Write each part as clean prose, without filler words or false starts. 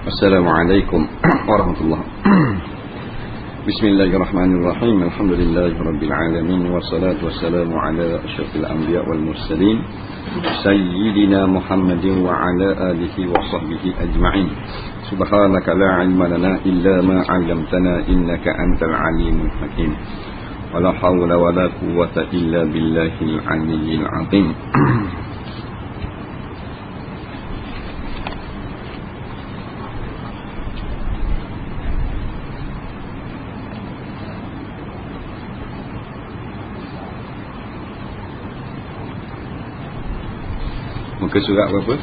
Assalamualaikum warahmatullahi Bismillahirrahmanirrahim. Alhamdulillahi rabbil alamin, wassalatu wassalamu ala asyrafil anbiya wal mursalin sayyidina Muhammadin wa ala alihi wa sahbihi ajma'in. Subhanaka la ilma lana illa ma 'allamtana innaka antal alimul hakim. Wala hawla wala quwwata illa billahil aliyyil azim. Muka surat berapa?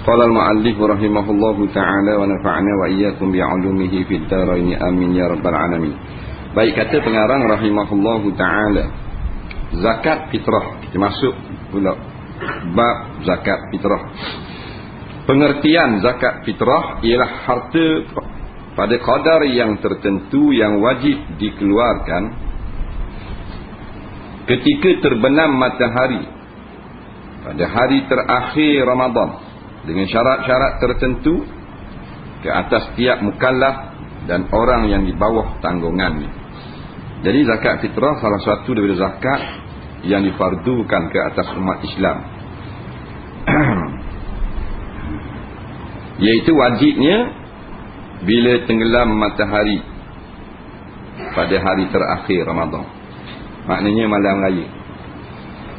Qala al-mu'allif rahimahullahu ta'ala wa nafa'na wa iyyakum bi'ulumihi fid dharain amin ya rabbal alamin. Baik, kata pengarang rahimahullahu ta'ala, zakat fitrah. Kita masuk pula bab zakat fitrah. Pengertian zakat fitrah ialah harta pada kadar yang tertentu yang wajib dikeluarkan ketika terbenam matahari pada hari terakhir Ramadan, dengan syarat-syarat tertentu ke atas tiap mukallaf dan orang yang di bawah tanggungannya. Jadi zakat fitrah salah satu daripada zakat yang difardukan ke atas umat Islam. Iaitu wajibnya bila tenggelam matahari pada hari terakhir Ramadan. Maknanya malam raya.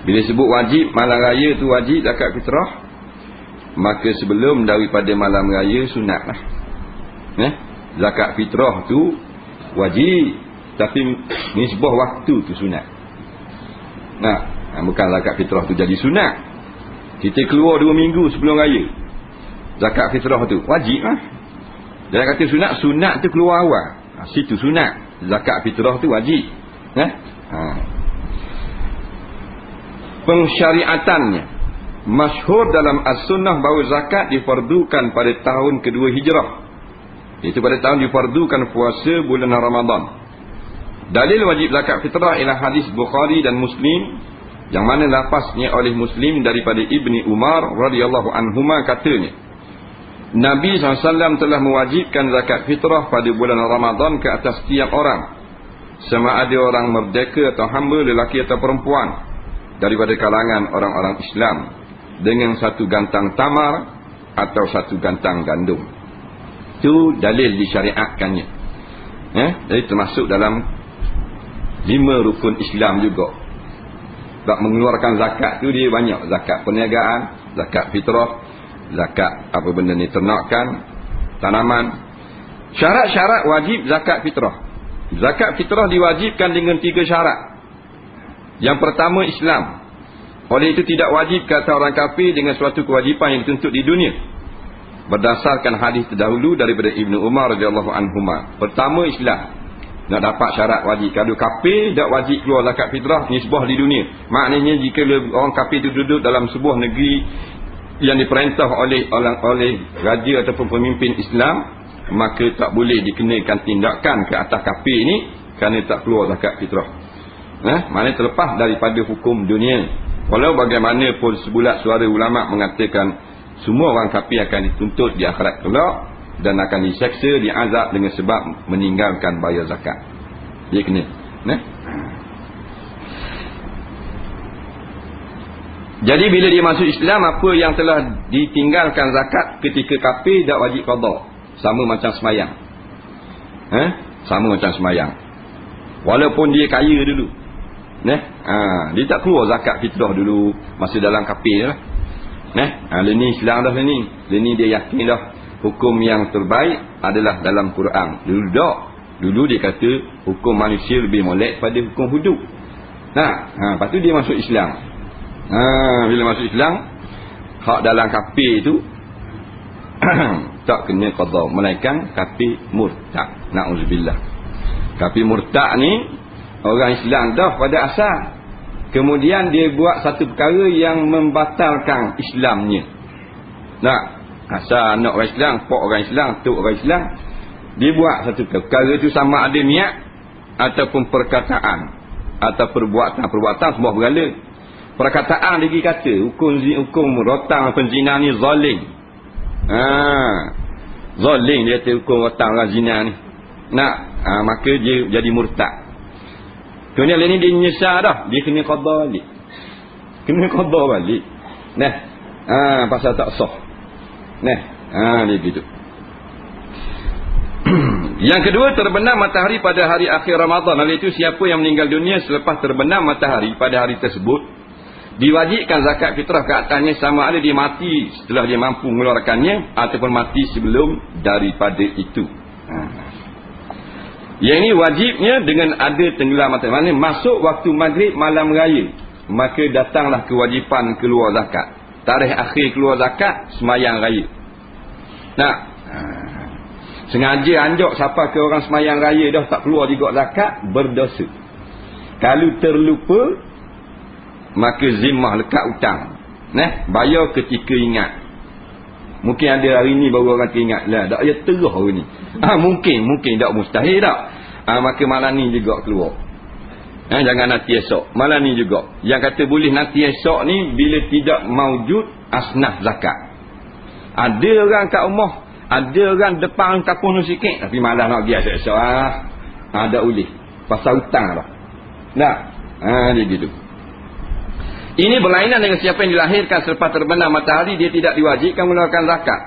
Bila sebut wajib malam raya tu wajib zakat fitrah, maka sebelum daripada malam raya sunatlah. Zakat fitrah tu wajib, tapi nisbah waktu tu sunat. Bukan zakat fitrah tu jadi sunat. Kita keluar 2 minggu sebelum raya, zakat fitrah tu wajib lah. Jangan kata sunat, sunat tu keluar awal. Situ sunat. Zakat fitrah tu wajib. Pensyariatannya masyhur dalam as-sunnah bahawa zakat difardukan pada tahun kedua hijrah. Itu pada tahun difardukan puasa bulan Ramadan. Dalil wajib zakat fitrah ialah hadis Bukhari dan Muslim, yang mana lafaznya oleh Muslim daripada Ibni Umar radhiyallahu anhuma, katanya Nabi SAW telah mewajibkan zakat fitrah pada bulan Ramadan ke atas setiap orang, sama ada orang merdeka atau hamba, lelaki atau perempuan, daripada kalangan orang-orang Islam, dengan 1 gantang tamar atau 1 gantang gandum. Itu dalil disyariatkannya. Jadi termasuk dalam 5 rukun Islam juga. Sebab mengeluarkan zakat tu dia banyak. Zakat perniagaan, zakat fitrah, zakat apa benda ni, ternakan, tanaman. Syarat-syarat wajib zakat fitrah. Zakat fitrah diwajibkan dengan 3 syarat. Yang pertama, Islam. Oleh itu tidak wajib kata orang kafir dengan suatu kewajipan yang dituntut di dunia, berdasarkan hadis terdahulu daripada Ibnu Umar radhiyallahu anhuma. Pertama, Islam. Nak dapat syarat wajib. Kalau kafir tak wajib keluar zakat fitrah, nisbah di dunia. Maknanya jika orang kafir itu duduk dalam sebuah negeri yang diperintah oleh raja ataupun pemimpin Islam, maka tak boleh dikenakan tindakan ke atas kafir ini kerana tak keluar zakat fitrah. Maknanya terlepas daripada hukum dunia. Walau bagaimanapun sebulat suara ulama mengatakan semua orang kafir akan dituntut di akhirat kelak dan akan diseksa, diazab dengan sebab meninggalkan bayar zakat. Dia kena. Jadi bila dia masuk Islam, apa yang telah ditinggalkan zakat ketika kafir tak wajib qada. Sama macam sembahyang. Sama macam sembahyang. Walaupun dia kaya dulu. Dia tak keluar zakat fitrah dulu masa dalam kafir lah. Ini Islam dah ni. Ini dia yakin dah hukum yang terbaik adalah dalam Quran. Dulu tak. Dulu dia kata hukum manusia lebih molek pada hukum hudud. Lepas tu dia masuk Islam. Bila masuk Islam, hak dalam kafir tu tak kena qada, melainkan kafir murtad. Na'udzubillah. Kafir murtad ni orang Islam dah pada asal, kemudian dia buat satu perkara yang membatalkan Islamnya. Nak asal anak orang Islam, pak orang Islam, tok orang Islam, dia buat satu perkara tu sama ada niat ataupun perkataan atau perbuatan semua bergala. Perkataan lagi kata hukum rotang penzina ni zalim. Zalim dia kata hukum rotang orang zina ni. Maka dia jadi murtad. Kemudian lain ni dia nyesal dah, dia kena qada balik. Pasal tak sah. Dia gitu. Yang kedua, terbenam matahari pada hari akhir Ramadan. Hal itu siapa yang meninggal dunia selepas terbenam matahari pada hari tersebut, diwajibkan zakat fitrah ke atasnya sama ada dia mati setelah dia mampu mengeluarkannya ataupun mati sebelum daripada itu. Yang ini wajibnya dengan ada tenggelam matahari. Maksudnya masuk waktu maghrib malam raya, maka datanglah kewajipan keluar zakat. Tarikh akhir keluar zakat semayang raya. Sengaja anjak siapa ke orang semayang raya dah tak keluar juga zakat, berdosa. Kalau terlupa, maka zimmah lekat hutang. Bayar ketika ingat. Mungkin ada hari ni baru orang teringat lah, tak payah terah hari ni. Mungkin tak mustahil tak. Maka malam ni juga keluar. Jangan nanti esok, malam ni juga. Yang kata boleh nanti esok ni bila tidak maujud asnaf zakat. Ada orang kat rumah, ada orang depan kampung tu sikit, tapi malam nak pergi esok-esok tak boleh. Pasal hutang dah. Dia gitu. Ini berlainan dengan siapa yang dilahirkan selepas terbenam matahari, dia tidak diwajibkan mengeluarkan zakat.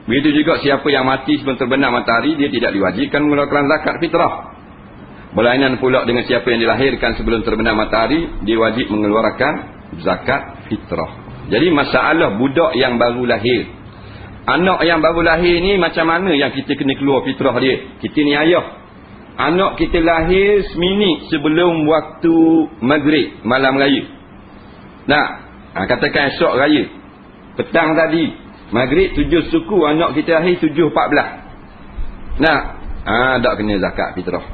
Begitu juga siapa yang mati sebelum terbenam matahari, dia tidak diwajibkan mengeluarkan zakat fitrah. Berlainan pula dengan siapa yang dilahirkan sebelum terbenam matahari, dia wajib mengeluarkan zakat fitrah. Jadi masalah budak yang baru lahir, anak yang baru lahir ni macam mana yang kita kena keluar fitrah dia? Kita ni ayah, anak kita lahir seminit sebelum waktu maghrib malam raya. Katakan esok raya, petang tadi maghrib 7 suku, anak kita lahir 7.14. Tak kena zakat fitrah.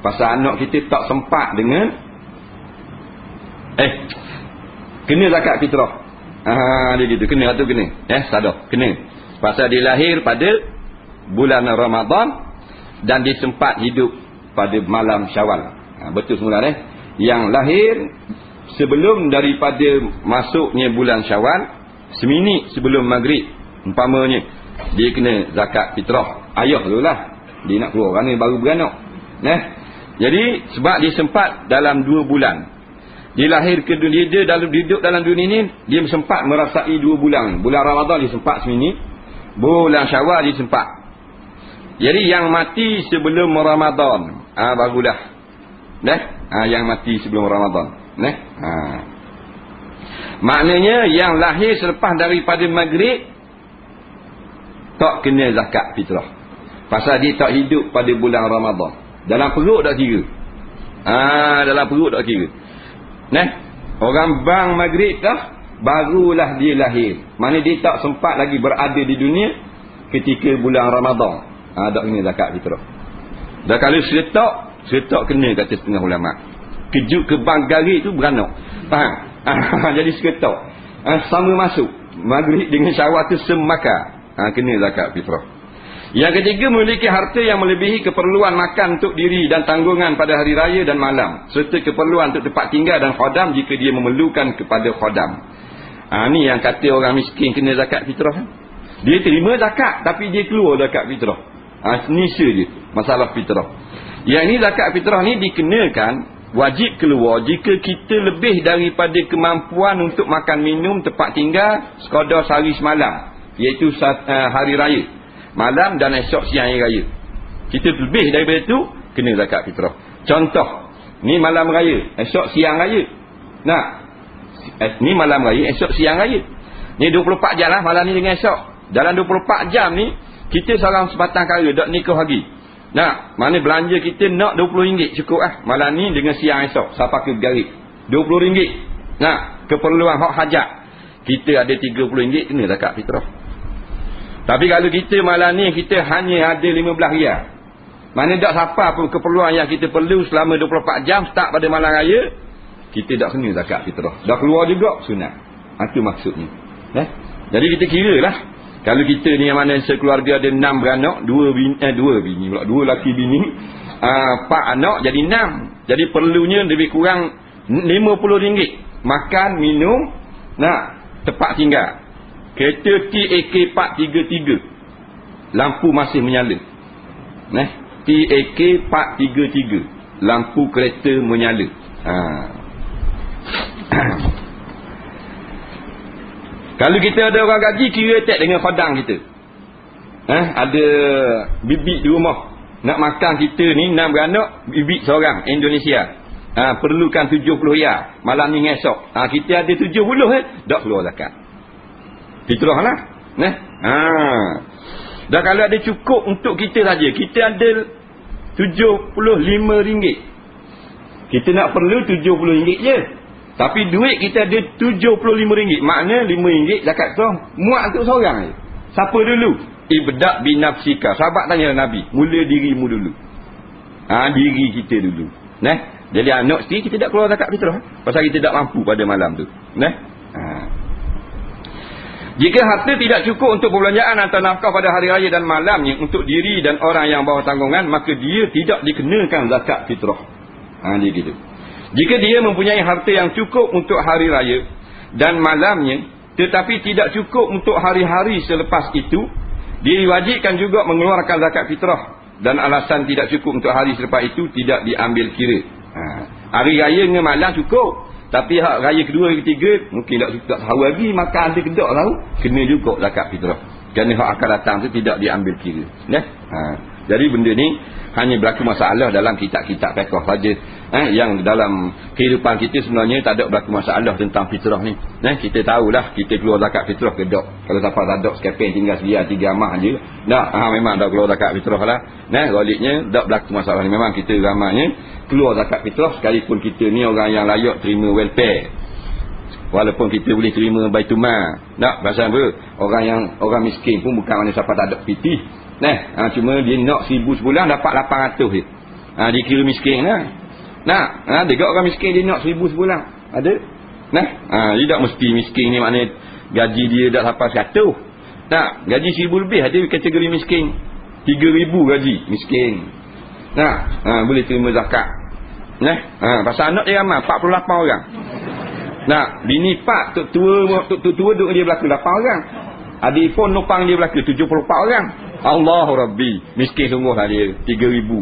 Pasal anak kita tak sempat dengan kena zakat fitrah. Dia gitu, kena atau kena? Sadar, kena. Pasal dia lahir pada bulan Ramadan dan dia sempat hidup pada malam Syawal. Betul semula yang lahir sebelum daripada masuknya bulan Syawal, seminit sebelum maghrib umpamanya, dia kena zakat fitrah. Ayah tu lah, dia nak keluar kerana baru beranak. Jadi sebab dia sempat dalam 2 bulan, dia lahir ke dunia, dia dalam hidup dalam dunia ni, dia sempat merasai 2 bulan. Bulan Ramadan dia sempat seminit, bulan Syawal dia sempat. Jadi yang mati sebelum Ramadan barulah yang mati sebelum Ramadan. Maknanya yang lahir selepas daripada maghrib tak kena zakat fitrah. Pasal dia tak hidup pada bulan Ramadan. Dalam perut tak kira. Dalam perut tak kira. Orang bang maghrib dah, barulah dia lahir. Maknanya dia tak sempat lagi berada di dunia ketika bulan Ramadan. Tak kena zakat fitrah. Dan kalau seretak kena, kata setengah ulama. Kejut ke bang garik tu beranak. Faham? Jadi seketak. Sama masuk. Maghrib dengan Syawal tu semaka. Kena zakat fitrah. Yang ketiga, memiliki harta yang melebihi keperluan makan untuk diri dan tanggungan pada hari raya dan malam, serta keperluan untuk tempat tinggal dan khodam jika dia memerlukan kepada khodam. Ni yang kata orang miskin kena zakat fitrah. Dia terima zakat tapi dia keluar zakat fitrah. Nisa je masalah fitrah. Yang ni zakat fitrah ni dikenakan wajib keluar jika kita lebih daripada kemampuan untuk makan minum, tempat tinggal sekadar sehari semalam, iaitu hari raya, malam dan esok siang hari raya. Kita lebih daripada itu, kena zakat fitrah. Contoh, ni malam raya, esok siang raya. Ni malam raya, esok siang raya. Ni 24 jam lah malam ni dengan esok. Dalam 24 jam ni kita seorang sebatang kara dak nikah lagi. Mana belanja kita nak RM20 cukup malam ni dengan siang esok. Siapa ke bergarik RM20. Keperluan hak hajat. kita ada RM30, kena zakat fitrah. Tapi kalau kita malam ni kita hanya ada 15 riyal, mana tak siapa pun keperluan yang kita perlu selama 24 jam start pada malam raya, kita tak kena zakat fitrah. Dah keluar juga sunat. Itu maksudnya. Jadi kita kira lah, kalau kita ni yang mana sekeluarga ada 6 beranak, 2 bini pula, 2 laki bini, 4 anak, jadi 6. Jadi perlunya lebih kurang RM50. Makan, minum, tempat tinggal. Kereta TAK 433, lampu masih menyala. TAK 433, lampu kereta menyala. Kalau kita ada orang gaji, kira tak dengan padang kita. Ada bibik di rumah, nak makan kita ni 6 beranak, bibik seorang Indonesia, perlukan 70 riyal malam ni esok. Kita ada 70, tak keluar zakat fitrah lah. Dan kalau ada cukup untuk kita saja, kita ada RM75, kita nak perlu RM70 je, tapi duit kita ada RM75, makna RM5 zakat fitrah muat untuk seorang je. Siapa dulu? Ibda' binafsika. Sahabat tanya Nabi, mula dirimu dulu. Diri kita dulu. Jadi anak isteri kita tak keluar zakat fitrah, pasal kita tak mampu pada malam tu. Jika harta tidak cukup untuk perbelanjaan atau nafkah pada hari raya dan malamnya untuk diri dan orang yang bawah tanggungan, maka dia tidak dikenakan zakat fitrah. Dia gitu. Jika dia mempunyai harta yang cukup untuk hari raya dan malamnya, tetapi tidak cukup untuk hari-hari selepas itu, dia diwajibkan juga mengeluarkan zakat fitrah. Dan alasan tidak cukup untuk hari selepas itu tidak diambil kira. Hari raya dengan malam cukup, tapi hak raya kedua, ketiga mungkin tak tahu lagi, makan ada kedak tahu, kena juga zakat fitrah. Kerana hak akan datang tu tidak diambil kira. Jadi benda ni hanya berlaku masalah dalam kitab-kitab fiqh saja. Yang dalam kehidupan kita sebenarnya tak ada berlaku masalah tentang fitrah ni. Kita tahulah kita keluar zakat fitrah ke tak. Kalau siapa tak ada sekeping tinggal sedia 3 amah je, memang dah keluar zakat fitrah lah. Galiknya tak berlaku masalah ni. Memang kita ramainya keluar zakat fitrah, sekalipun kita ni orang yang layak terima welfare, walaupun kita boleh terima Baitul-Mal. Pasal apa? Orang miskin pun bukan mana siapa tak ada pitih. Cuma dia nak 1000 sebulan dapat 800 je. Dia kira miskin lah. Ada juga orang miskin dia nak 1000 sebulan. Ada. Dia tak mesti miskin ni maknanya gaji dia dah sampai 100. Gaji 1000 lebih ada kategori miskin. 3000 gaji miskin. Boleh terima zakat. Pasal anak dia ramai 48 orang. Bini pak tok tua duk dia berlaku 8 orang. Adik pun nopang dia berlaku 74 orang. Allahu Rabbi, miskin sungguh lah dia, 3000.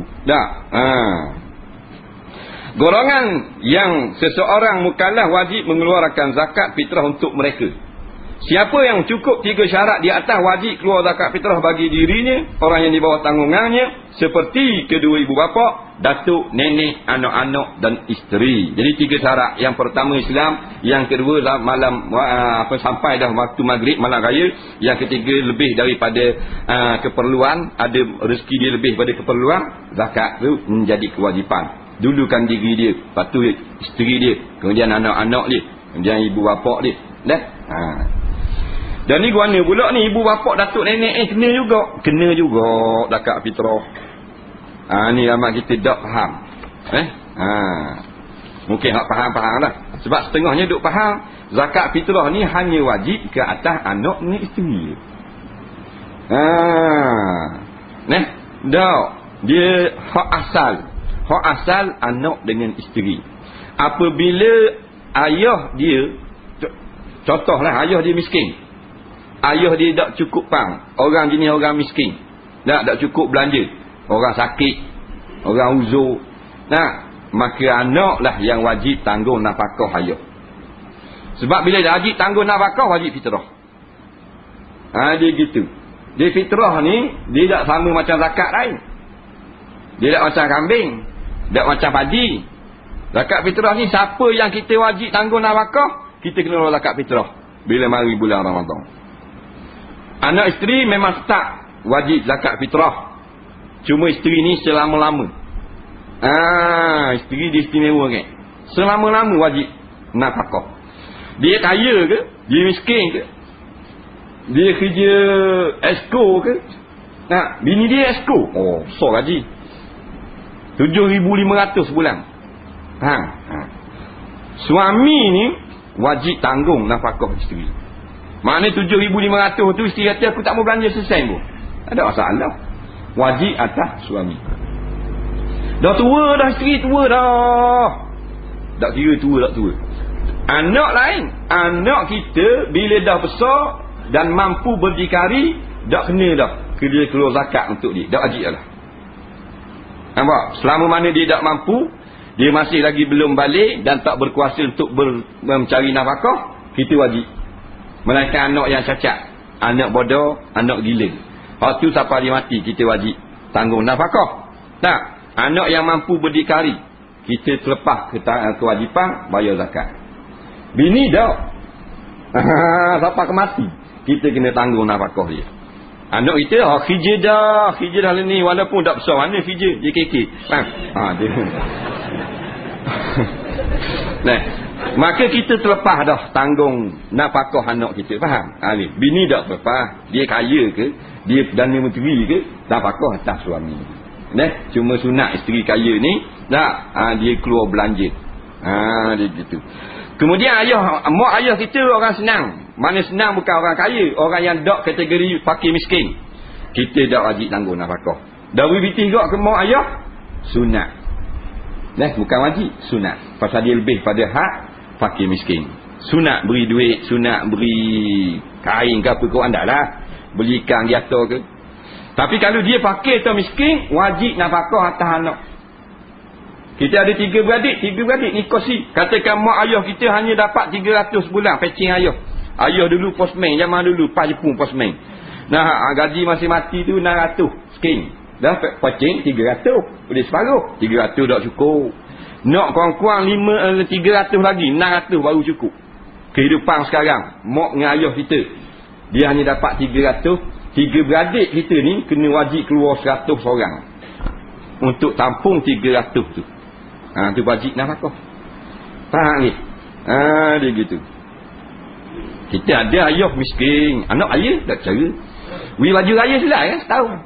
Golongan yang seseorang mukallaf wajib mengeluarkan zakat fitrah untuk mereka. Siapa yang cukup 3 syarat di atas, wajib keluar zakat fitrah bagi dirinya, orang yang di bawah tanggungannya, seperti kedua ibu bapa, datuk, nenek, anak-anak dan isteri. Jadi 3 syarat. Yang pertama Islam, yang kedua malam sampai dah waktu maghrib malam raya, yang ketiga lebih daripada keperluan, ada rezeki dia lebih daripada keperluan, zakat tu menjadi kewajipan. Dulukan diri dia, lepas tu isteri dia, kemudian anak-anak dia, kemudian ibu bapa dia. Dan ni guana pula ni, ibu bapa, datuk, nenek kena juga zakat fitrah. Ni amat kita tak faham. Mungkin hak faham-faham lah. Sebab setengahnya duk faham zakat fitrah ni hanya wajib ke atas anak ni isteri. Dia hak asal anak dengan isteri. Apabila ayah dia, contohlah ayah dia miskin, ayah dia tak cukup pang, orang jenis orang miskin, tak cukup belanja, orang sakit, orang uzur, maka anak lah yang wajib tanggung nafkah ayah. Sebab bila dah wajib tanggung nafkah, wajib fitrah. Dia gitu. Dia fitrah ni, dia tak sama macam zakat lain. Dia tak macam kambing, tak macam padi. Zakat fitrah ni, siapa yang kita wajib tanggung nafkah, kita kena keluar zakat fitrah bila mari bulan Ramadan. Anak isteri memang tak wajib zakat fitrah, cuma isteri ni selama-lama. Isteri dia istimewa kan, selama-lama wajib nafkah. Dia kaya ke? Dia miskin ke? Dia kerja esko ke? Nah, bini dia esko. Oh, besar gaji. 7,500 sebulan. Suami ni wajib tanggung nafkah isteri. Maknanya 7,500 tu isteri kata aku tak mau belanja sesen pun. Ada masalah. Wajib atas suami. Dah tua dah, isteri tua dah. Tak kira tua tak tua. Anak lain. Anak kita bila dah besar dan mampu berdikari, tak kena dah dia keluar zakat untuk dia. Tak wajib lah. Nampak? Selama mana dia tak mampu, dia masih lagi belum balik dan tak berkuasa untuk mencari nafkah, kita wajib. Melainkan anak yang cacat, anak bodoh, anak gila. Waktu sampai dia mati, kita wajib tanggung nafkah. Tak? Anak yang mampu berdikari, kita terlepas kewajipan bayar zakat. Bini dah. Sampai ke mati, kita kena tanggung nafkah dia. Anak kita, kerja dah ni, walaupun tak besar, mana kerja, dia kekek. Dia. Nah, maka kita terlepas dah tanggung nafkah anak kita, faham? Ni, bini dah terlepas, dia kaya ke, dia Perdana Menteri ke, nafkah atas suami. Nah, cuma sunat isteri kaya ni, dia keluar belanja. Dia gitu. Kemudian mak ayah kita orang senang. Mana senang bukan orang kaya, orang yang dok kategori fakir miskin. Kita dak wajib tanggung nafkah. Dari biti gak ke mak ayah sunat. Bukan wajib, sunat. Pasal dia lebih pada hak fakir miskin. Sunat beri duit, sunat beri kain ke apa kau andaklah. Belikan dia atau ke. Tapi kalau dia fakir atau miskin, wajib nafkah atas anak. Kita ada 3 beradik ni kosi. Katakan mak ayah kita hanya dapat 300 bulan pecing ayah. Ayah dulu postman, zaman dulu Pak Jepun postman. Gaji masih mati tu 600 seking. Dah pecing 300, boleh separuh. 300 tak cukup. Nak kurang-kurang 300 lagi, 600 baru cukup. Kehidupan sekarang, mak dengan ayah kita, dia hanya dapat 300. 3 beradik kita ni kena wajib keluar 100 orang untuk tampung 300 tu. Tu wajib nafkah. Faham ni? Dia gitu. Kita ada ayah miskin, anak ayah tak cara. Wi baju raya selai kan setahun.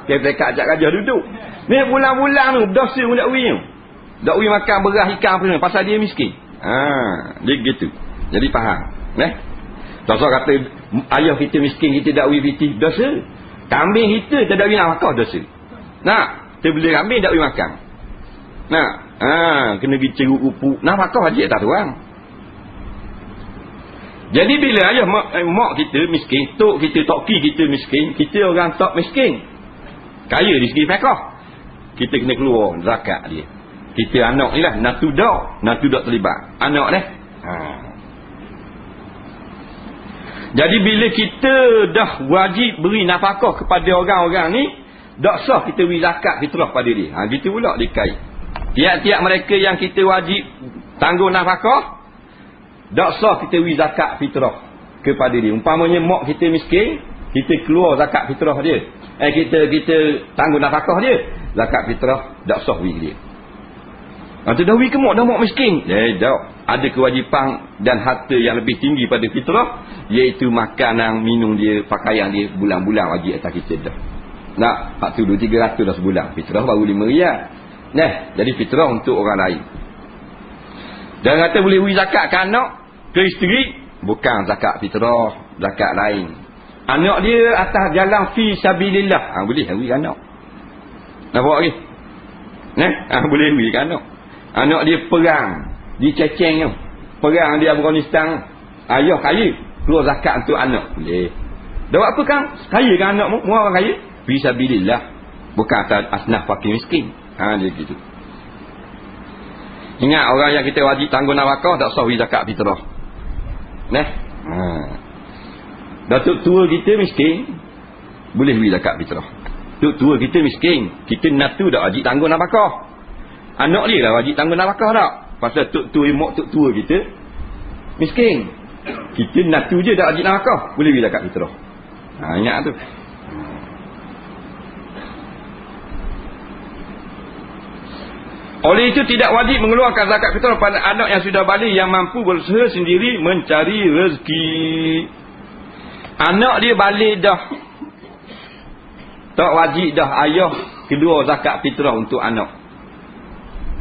Kita ajak raja duduk. Ni bulan-bulan tu dosa pun tak wi tu. Tak wi makan beras ikan apa pasal dia miskin. Dia gitu. Jadi faham. Tak kata ayah kita miskin, kita tak wi piti, dosa. Kambing kita tak wi nafkah, dosa. Kita beli kambing tak wi makan. Kena pergi ceruk upuk. Nafkah wajib tak tuang. Jadi bila ayah mak kita miskin, tok kita, toki kita miskin, kita orang tok miskin, kaya di segi fiqh, kita kena keluar zakat dia. Kita anak ni lah, natu dak terlibat anak ni. Jadi bila kita dah wajib beri nafkah kepada orang-orang ni, tak sah kita beri zakat fitrah pada dia. Gitu pula dikait. Tiap-tiap mereka yang kita wajib tanggung nafkah, tak sah kita beri zakat fitrah kepada dia. Umpamanya mak kita miskin, kita keluar zakat fitrah dia. Kita tanggung nafkah dia. Zakat fitrah tak sah beri dia. Nanti dah beri ke mak, dah mak miskin. Tak. Ada kewajipan dan harta yang lebih tinggi pada fitrah, iaitu makanan, minum dia, pakaian dia, bulan-bulan wajib atas kita dah. Hak tu 200-300 dah sebulan. Fitrah baru 5 riyal. Jadi fitrah untuk orang lain. Dan kata boleh beri zakat ke anak, ke isteri, bukan zakat fitrah, zakat lain. Anak dia atas jalan fi sabilillah, boleh beri ke anak. Nampak lagi? Boleh beri ke anak. Anak dia perang, dia ceceng tu. Perang di Afghanistan, ayah kaya, keluar zakat untuk anak, boleh. Dah buat apa kan? Kaya kan anakmu? Mu orang kaya? Fi sabilillah. Bukan atas asnaf fakir miskin. Dia gitu. Ingat orang yang kita wajib tanggung nafkah tak sah beri zakat fitrah. Datuk tua kita miskin, boleh beri zakat fitrah. Datuk tua kita miskin, kita natu tak wajib tanggung nafkah. Anak dia lah wajib tanggung nafkah tak. Pasal tok tua mak tok tua kita miskin. Kita natu je tak wajib nafkah, boleh beri zakat fitrah. Ingat tu. Oleh itu tidak wajib mengeluarkan zakat fitrah pada anak yang sudah balik yang mampu berusaha sendiri mencari rezeki. Anak dia balik dah, tak wajib dah ayah keluar zakat fitrah untuk anak.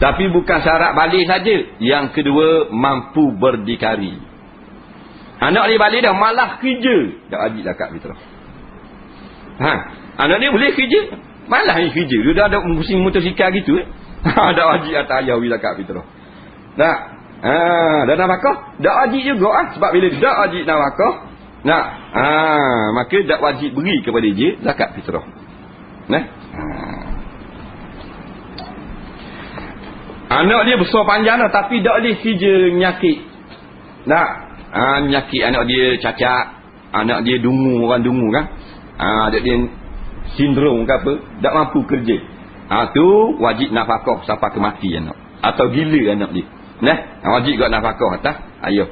Tapi bukan syarat balik saja, yang kedua mampu berdikari. Anak dia balik dah malah kerja, tak wajib zakat fitrah. Anak dia boleh kerja, malah dia kerja, dia dah ada pusing motosikal gitu tak wajib atas ayah zakat fitrah. Tak. Dah nafkah, tak wajib juga sebab bila tak wajib nafkah, maka tak wajib beri kepada dia zakat fitrah. Anak dia besar panjang dah, tapi tak boleh kerja nyakit. Nyakit anak dia cacat, anak dia dungu, orang dungu kan. Anak dia sindrom ke apa, tak mampu kerja. Tu wajib nafkah sampai ke mati anak. Atau gila anak dia. Wajib juga nafkah atas ayah.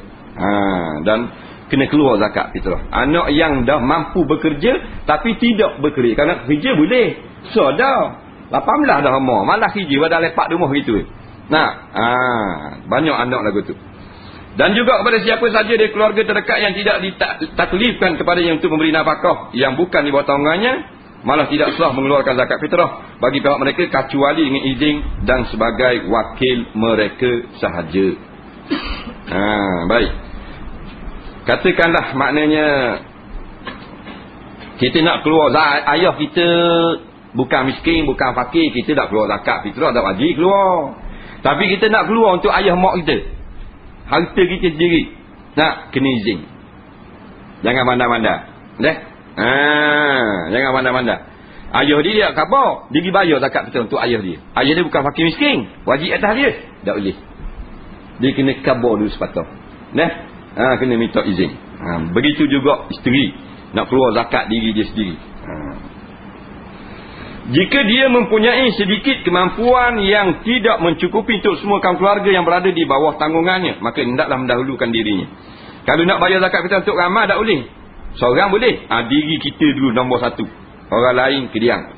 Dan kena keluar zakat fitrah. Anak yang dah mampu bekerja tapi tidak bekerja. Kerana kerja boleh. So dah 18 dah umur, malah kerja pada lepak rumah gitu. Banyak anak lagu tu. Dan juga kepada siapa saja dari keluarga terdekat yang tidak ditaklifkan kepada yang untuk memberi nafkah yang bukan di bawah tanggungannya, malah tidak sah mengeluarkan zakat fitrah bagi pihak mereka kecuali dengan izin dan sebagai wakil mereka sahaja. Baik. Katakanlah maknanya kita nak keluar ayah kita bukan miskin, bukan fakir, kita nak keluar zakat fitrah, tak wajib keluar. Tapi kita nak keluar untuk ayah mak kita, harta kita sendiri, kena izin. Jangan mandar-mandar. Jangan mandar-mandar. Ayah dia khabar, dia pergi bayar zakat fitrah untuk ayah dia. Ayah dia bukan fakir miskin, wajib atas dia, tak boleh. Dia kena khabar dulu sepatah. Kena minta izin. Begitu juga isteri nak keluar zakat diri dia sendiri. Jika dia mempunyai sedikit kemampuan yang tidak mencukupi untuk semua kaum keluarga yang berada di bawah tanggungannya, maka hendaklah mendahulukan dirinya. Kalau nak bayar zakat fitrah untuk ramai tak boleh. Seorang boleh. Diri kita dulu nombor satu. Orang lain kediang.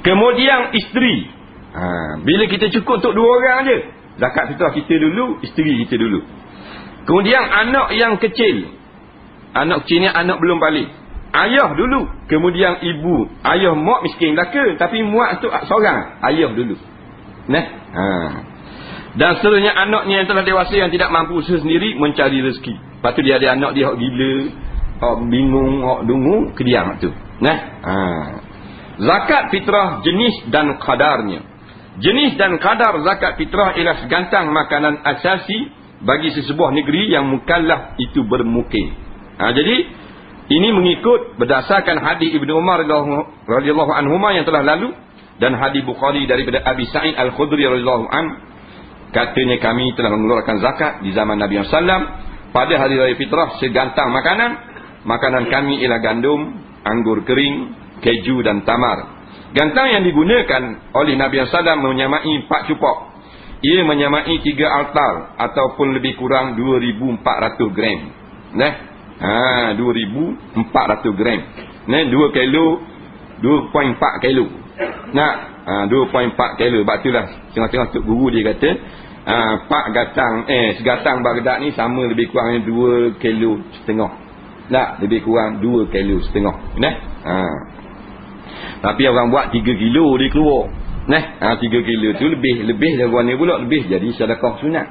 Kemudian isteri. Bila kita cukup untuk 2 orang je, zakat fitrah kita dulu, isteri kita dulu. Kemudian anak yang kecil. Anak kecil ni anak belum balik. Ayah dulu. Kemudian ibu. Ayah mak miskin belaka, tapi mak tu seorang. Ayah dulu. Dan seterusnya anaknya yang telah dewasa yang tidak mampu usaha sendiri mencari rezeki. Lepas tu dia ada anak dia hok gila, hok bingung, hok dungu, kediam tu. Zakat fitrah jenis dan kadarnya. Jenis dan kadar zakat fitrah ialah segantang makanan asasi bagi sesebuah negeri yang mukallaf itu bermukim. Jadi ini mengikut berdasarkan hadis Ibnu Umar radhiyallahu anhuma yang telah lalu dan hadis Bukhari daripada Abi Sa'id Al-Khudri radhiyallahu an, katanya kami telah mengeluarkan zakat di zaman Nabi sallallahu pada hari raya fitrah segantang makanan kami ialah gandum, anggur kering, keju dan tamar. Gantang yang digunakan oleh Nabi sallallahu menyamai 4 cupak. Ia menyamai 3 altar ataupun lebih kurang 2,400 gram. 2,400 gram. 2 kilo, 2.4 kilo. 2.4 kilo. Sebab itulah tengah-tengah Tok Guru dia kata, segatang Baghdad ni sama lebih kurang 2,5 kilo. Lebih kurang 2,5 kilo. Tapi orang buat 3 kilo dia keluar. 3 kilo tu lebih dari ni pula, lebih jadi sedekah sunat.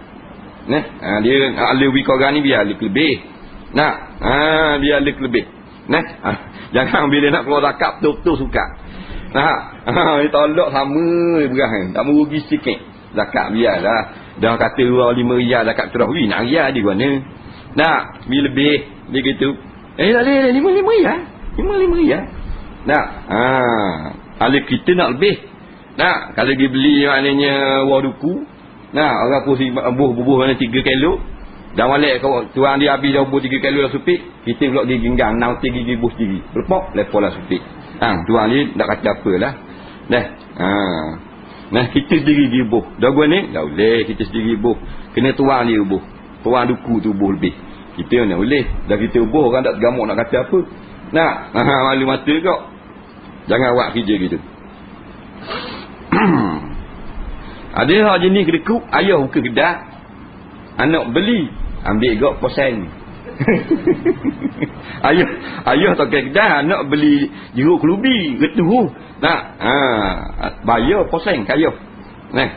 Dia alwi korang ni biar lebih. Biar lebih. Jangan bila nak keluar zakat betul-betul suka. Dia tolak sama beras kan. Tak merugi sikit. Zakat biarlah. Dah kata 5 riyal zakat fitrah. Nak riyal di mana? Bila lebih dia gitu. Tak boleh 5 riyal. 5 riyal. Alif kita nak lebih. Kalau dia beli maknanya wah duku. Orang pun bubuh mana 3 kilo. Dan balik tuang dia habis dah bubuh 3 kilo dah supik. Kita pula dia genggang 6 gigi buh sendiri. Berpok lepas lah supik. Tuang dia tak kata apalah. Kita sendiri dia buh. Dah gua ni dah boleh kita sendiri buh. Kena tuang dia buh. Tuang duku tu buh lebih. Kita mana boleh. Dah kita buh orang tak tergamuk nak kata apa. Malu mata kau. Jangan buat kerja gitu. Ada hak jenis kedekut, ayah buka kedai, anak beli, ambil gak posen. ayah tak kedai, anak beli jeruk kelubi, getuh. Nah, bayar posen kaya. Nah,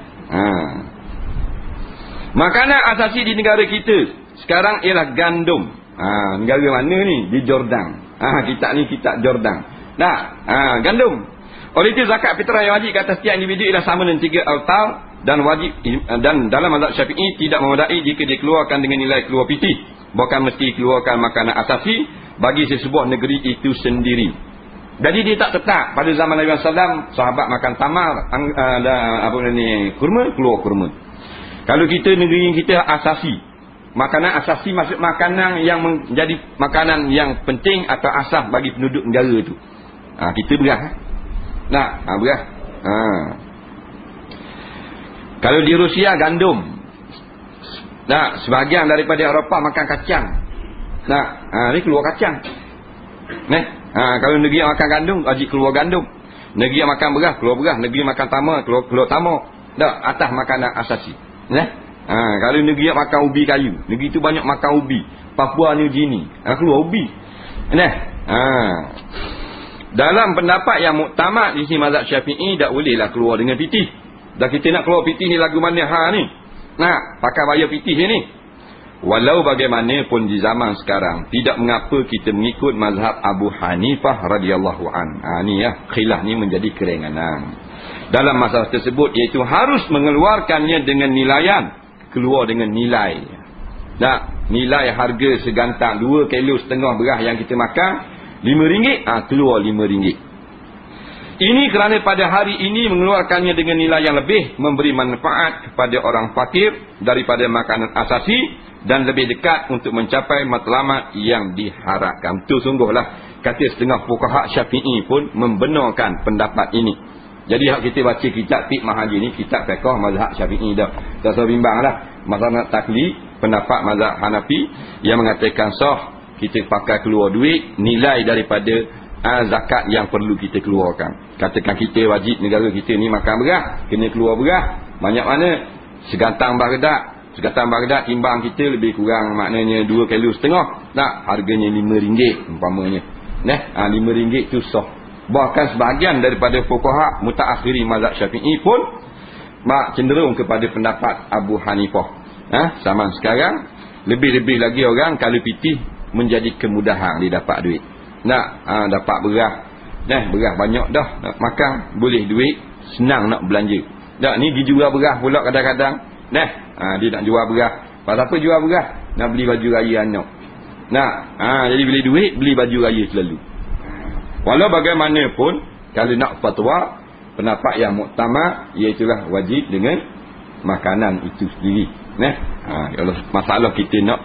makanan asasi di negara kita sekarang ialah gandum. Negara mana ni? Di Jordan. Kita ni kitab Jordan. Nah, gandum. Oleh itu zakat fitrah yang wajib ke atas setiap individu ialah sama dengan 3 altar dan wajib, dan dalam mazhab Syafi'i tidak memadai jika dikeluarkan dengan nilai keluar pitih. Bukan mesti keluarkan makanan asasi bagi sesebuah negeri itu sendiri. Jadi dia tak tetap. Pada zaman Nabi SAW, sahabat makan tamar, kurma, keluar kurma. Kalau kita negeri kita asasi, makanan asasi maksud makanan yang menjadi makanan yang penting atau asas bagi penduduk negara tu. Kita berah. Berah. Kalau di Rusia gandum. Sebahagian daripada Eropah makan kacang. Ni keluar kacang. Kalau negeri yang makan gandum, wajib keluar gandum. Negeri yang makan beras, keluar beras. Negeri yang makan tamar, keluar tamar. Atas makanan asasi. Kalau negeri yang makan ubi kayu, negeri tu banyak makan ubi. Papua New Guinea, keluar ubi. Dalam pendapat yang muktamad di sini mazhab Syafi'i, tak bolehlah keluar dengan pitih. Dah kita nak keluar pitih ni lagu mana ni? Pakai bayar pitih ni. Walau bagaimanapun di zaman sekarang, tidak mengapa kita mengikut mazhab Abu Hanifah radhiyallahu an. Ni khilaf ni menjadi keringanan dalam masalah tersebut, iaitu harus mengeluarkannya dengan nilaian, keluar dengan nilai. Nilai harga segantang 2,5 kilo beras yang kita makan RM5, keluar RM5. Ini kerana pada hari ini mengeluarkannya dengan nilai yang lebih memberi manfaat kepada orang fakir daripada makanan asasi dan lebih dekat untuk mencapai matlamat yang diharapkan. Itu sungguhlah kata setengah fuqaha Syafi'i pun membenarkan pendapat ini. Jadi hak kita baca kitab Fiqh Mahaji ni, kitab fiqh mazhab Syafi'i dah. Tak usah bimbanglah. Mazhab taklid, pendapat mazhab Hanafi yang mengatakan sah kita pakai keluar duit nilai daripada zakat yang perlu kita keluarkan. Katakan kita wajib negara kita ni makan beras, kena keluar beras. Banyak mana? Segantang Baghdad timbang kita lebih kurang maknanya 2,5 kilo. Harganya RM5 umpamanya. RM5 tu sah. Bahkan sebahagian daripada fuqaha mutaakhirin mazhab Syafi'i pun cenderung kepada pendapat Abu Hanifah. Zaman sekarang lebih-lebih lagi orang kalau pitih menjadi kemudahan dia dapat duit. Dapat beras. Beras banyak dah nak makan, boleh duit, senang nak belanja. Ni dijual beras pula kadang-kadang. Dia nak jual beras. Pasal apa jual beras? Nak beli baju raya anak. Jadi beli duit, beli baju raya selalu. Walau bagaimanapun, kalau nak fatwa, pendapat yang muktamad iaitulah wajib dengan makanan itu sendiri. Kalau masalah kita nak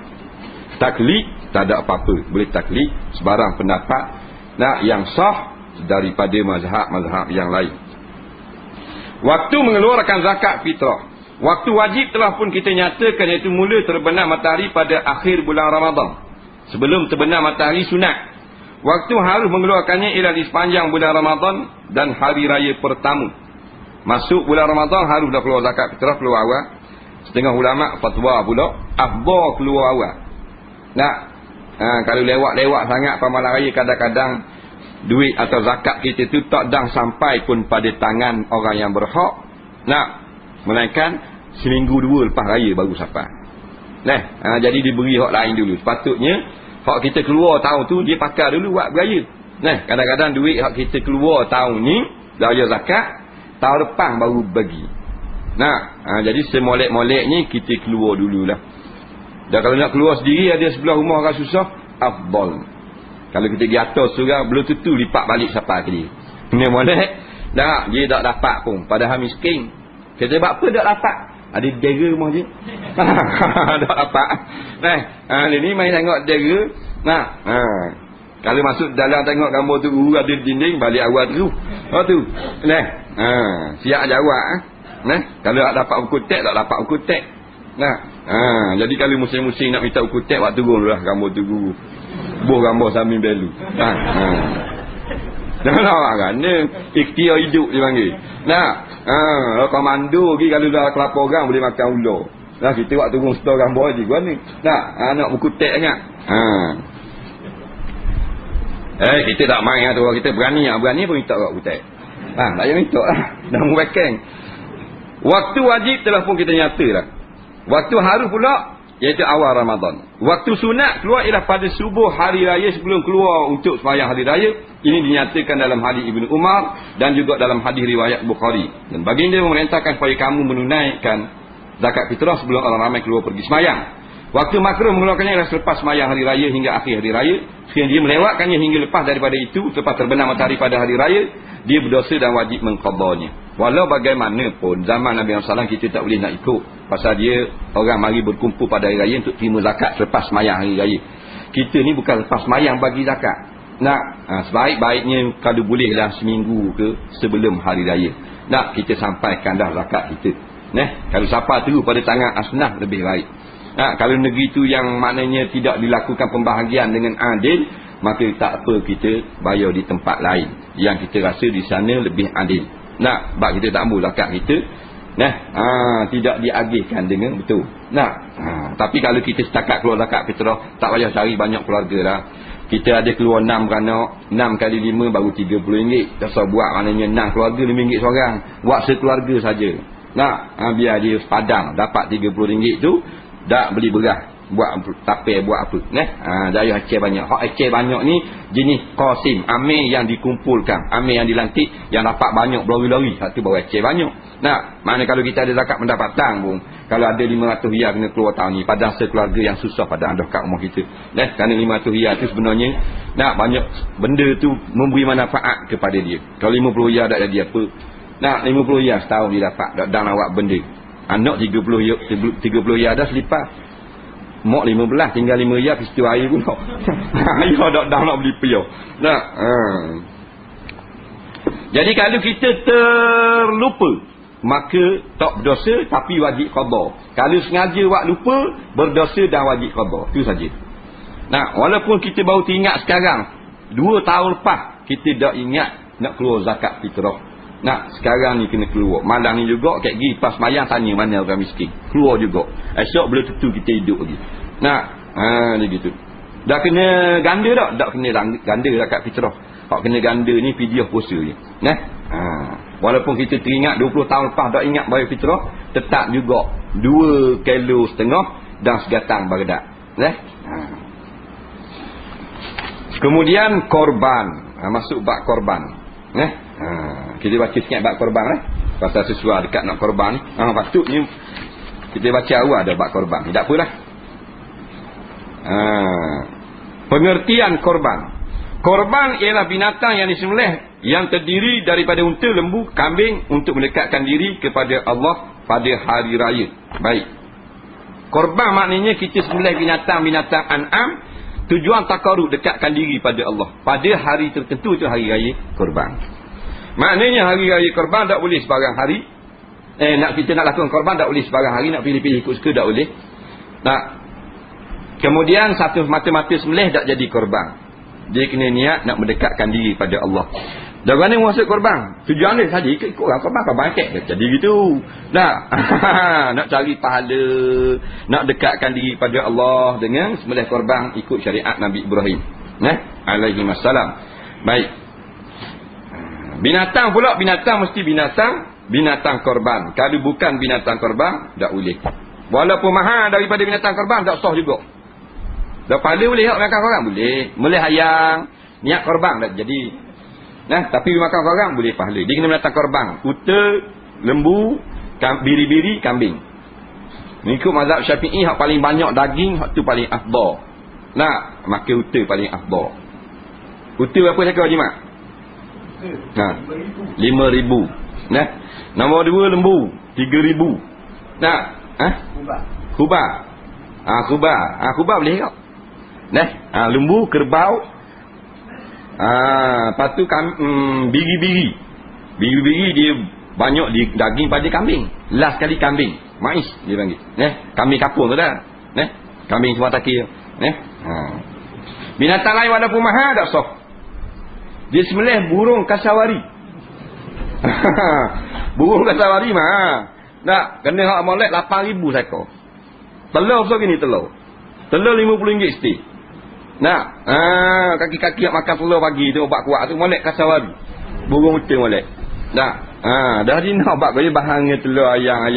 taklid, tak ada apa-apa, boleh taklid sebarang pendapat yang sah daripada mazhab-mazhab yang lain. Waktu mengeluarkan zakat fitrah, waktu wajib telah pun kita nyatakan, iaitu mula terbenam matahari pada akhir bulan Ramadan. Sebelum terbenam matahari sunat. Waktu harus mengeluarkannya ialah di sepanjang bulan Ramadan dan hari raya pertama. Masuk bulan Ramadan harus dah keluar zakat fitrah, keluar awal. Setengah ulama fatwa pula afdal keluar awal. Kalau lewat-lewat sangat pamalan raya, kadang-kadang duit atau zakat kita tu tak dah sampai pun pada tangan orang yang berhak. Melainkan seminggu 2 lepas raya baru sampai. Jadi diberi hak lain dulu. Sepatutnya hak kita keluar tahun tu dia pakai dulu buat beraya. Kadang-kadang duit hak kita keluar tahun ni raya zakat, tahun depan baru bagi. Jadi semolek-moleknya kita keluar dululah. Dan kalau nak keluar sendiri, ada sebelah rumah orang susah, afdal. Kalau kita pergi atas surau, belum tentu lipat balik siapa ke dia. Ini molek, dia tak dapat pun. Padahal miskin. Kita buat apa tak dapat? Ada dera rumah je. Tak dapat. Dia ni main tengok dera. Kalau masuk dalam tengok gambar tu ada dinding, balik awal tu. Siap jawab. Kalau tak dapat buku tek, tak dapat buku tek. Jadi kalau musim-musim nak minta buku tek, waktu turun lah gambar tu guru. Buh gambar sambil belu. Jangan awak kan. Ikhtiar hidup dia panggil. Nah, komando pergi kalau dah kelapa orang boleh makan ular. Nah, kita waktu turun stor gambar je gua ni. Nah, nak berkutek sangat. Kita tak main tu orang kita berani pun minta kat kutek. Tak payah minta lah. Dah mubakang. Waktu wajib telah pun kita nyata dah. Waktu haru pula iaitu awal Ramadan. Waktu sunat keluar ialah pada subuh hari raya sebelum keluar untuk sembahyang hari raya. Ini dinyatakan dalam hadis Ibnu Umar dan juga dalam hadis riwayat Bukhari. Dan baginda memerintahkan supaya kamu menunaikan zakat fitrah sebelum orang ramai keluar pergi sembahyang. Waktu makruh mengeluarkannya ialah selepas sembahyang hari raya hingga akhir hari raya. Sehingga dia melewatkannya hingga lepas daripada itu, selepas terbenam matahari pada hari raya, dia berdosa dan wajib mengqadanya. Walau bagaimanapun zaman Nabi SAW kita tak boleh nak ikut, pasal dia orang mari berkumpul pada hari raya untuk terima zakat selepas sembahyang hari raya. Kita ni bukan lepas sembahyang bagi zakat. Sebaik-baiknya kalau bolehlah seminggu ke sebelum hari raya. Kita sampaikan dah zakat kita. Kalau siapa tu pada tangan asnaf lebih baik. Kalau negeri tu yang maknanya tidak dilakukan pembahagian dengan adil, maka tak apa kita bayar di tempat lain yang kita rasa di sana lebih adil. Sebab kita tak ambil zakat kita, tidak diagihkan dengan betul. Tapi kalau kita setakat keluar zakat fitrah, tak payah cari banyak keluarga dah. Kita ada keluar 6 beranak, 6 kali 5 baru RM30. Tak usah buat maknanya 6 keluarga RM5 seorang. Buat sekeluarga saja. Biar dia padang dapat RM30 tu, dah beli beras, buat tapir, buat apa. Daya aceh banyak. Hak aceh banyak ni jenis qasim, amir yang dikumpulkan, amir yang dilantik, yang dapat banyak berlari-lari. Hak tu baru aceh banyak. Mana kalau kita ada zakat pendapatan pun, kalau ada 500 riyal kena keluar tahun ni, padang sekeluarga yang susah padang dah kat rumah kita. Kerana 500 riyal tu sebenarnya banyak benda tu memberi manfaat kepada dia. Kalau 50 riyal tak jadi apa. 50 riyal setahun dia dapat, dah nak buat benda. Anak 30 riyal dah selipas. Mak 15 tinggal 5 riyal peristiwa air pun. Ya dah nak beli piyah. Jadi kalau kita terlupa, maka tak berdosa tapi wajib qada. Kalau sengaja buat lupa, berdosa dan wajib qada. Itu saja. Walaupun kita baru teringat sekarang, 2 tahun lepas kita dah ingat nak keluar zakat fitrah. Sekarang ni kena keluar. Malam ni juga kat pergi pas mayang tanya mana orang miskin. Keluar juga. Esok boleh tentu kita hidup lagi. Dia gitu. Dah kena ganda tak? Tak kena ganda zakat fitrah. Hak kena ganda ni fidyah puasa je. Walaupun kita teringat 20 tahun lepas dah ingat bayar fitrah, tetap juga 2,5 kilo dan segatang baredak. Kemudian korban. Masuk bab korban. Kita baca sikit bab korban pasal sesuai dekat nak korban. Patutnya kita baca awal ada bab korban. Tak apalah. Pengertian korban. Korban ialah binatang yang disembelih yang terdiri daripada unta, lembu, kambing untuk mendekatkan diri kepada Allah pada hari raya. Baik. Korban maknanya kita sembelih binatang-binatang an'am, tujuan takarrub, dekatkan diri pada Allah pada hari tertentu, itu hari raya korban. Maknanya hari raya korban tak boleh sebarang hari. Kita nak lakukan korban tak boleh sebarang hari, nak pilih-pilih ikut suka tak boleh. Kemudian satu mata-mata sembelih tak jadi korban. Dia kena niat nak mendekatkan diri pada Allah. Dan mana maksud korban? Tujuan dia saja ikut orang korban kek jadi gitu. Nak cari pahala, nak dekatkan diri pada Allah dengan sembelih korban ikut syariat Nabi Ibrahim alaihi wassalam. Baik. Binatang pula, binatang mesti binatang korban. Kalau bukan binatang korban tak boleh. Walaupun mahal daripada binatang korban tak sah juga. Dah pahala boleh hak makan korban boleh. Boleh hayang niat korban tak jadi. Tapi makan korban boleh pahala. Dia kena binatang korban. Unta, lembu, biri-biri, kambing. Mengikut mazhab Syafi'i, hak paling banyak daging, hak tu paling afdal. Maka unta paling afdal. Unta berapa cakap Haji Mak? 5,000. Nombor 2 lembu 3,000. Kubah. Kubah boleh tak? Lembu, kerbau. Lepas tu biri-biri. Biri-biri dia banyak daging pada kambing. Last kali kambing, mais dia panggil. Kambing kapur tu dah. Kambing semua takir. Binatang lain walaupun mahal tak sah. Dia sembelih burung kasawari. Burung kasawari mah. Nak kena hak molek 8,000 ekor. Telur so gini telur. Telur RM50 setiap. Nak, kaki-kaki nak makan telur pagi tu obat kuat tu molek kasawari. Burung utin molek. Nak, dah dina obat kaya bahannya telur ayam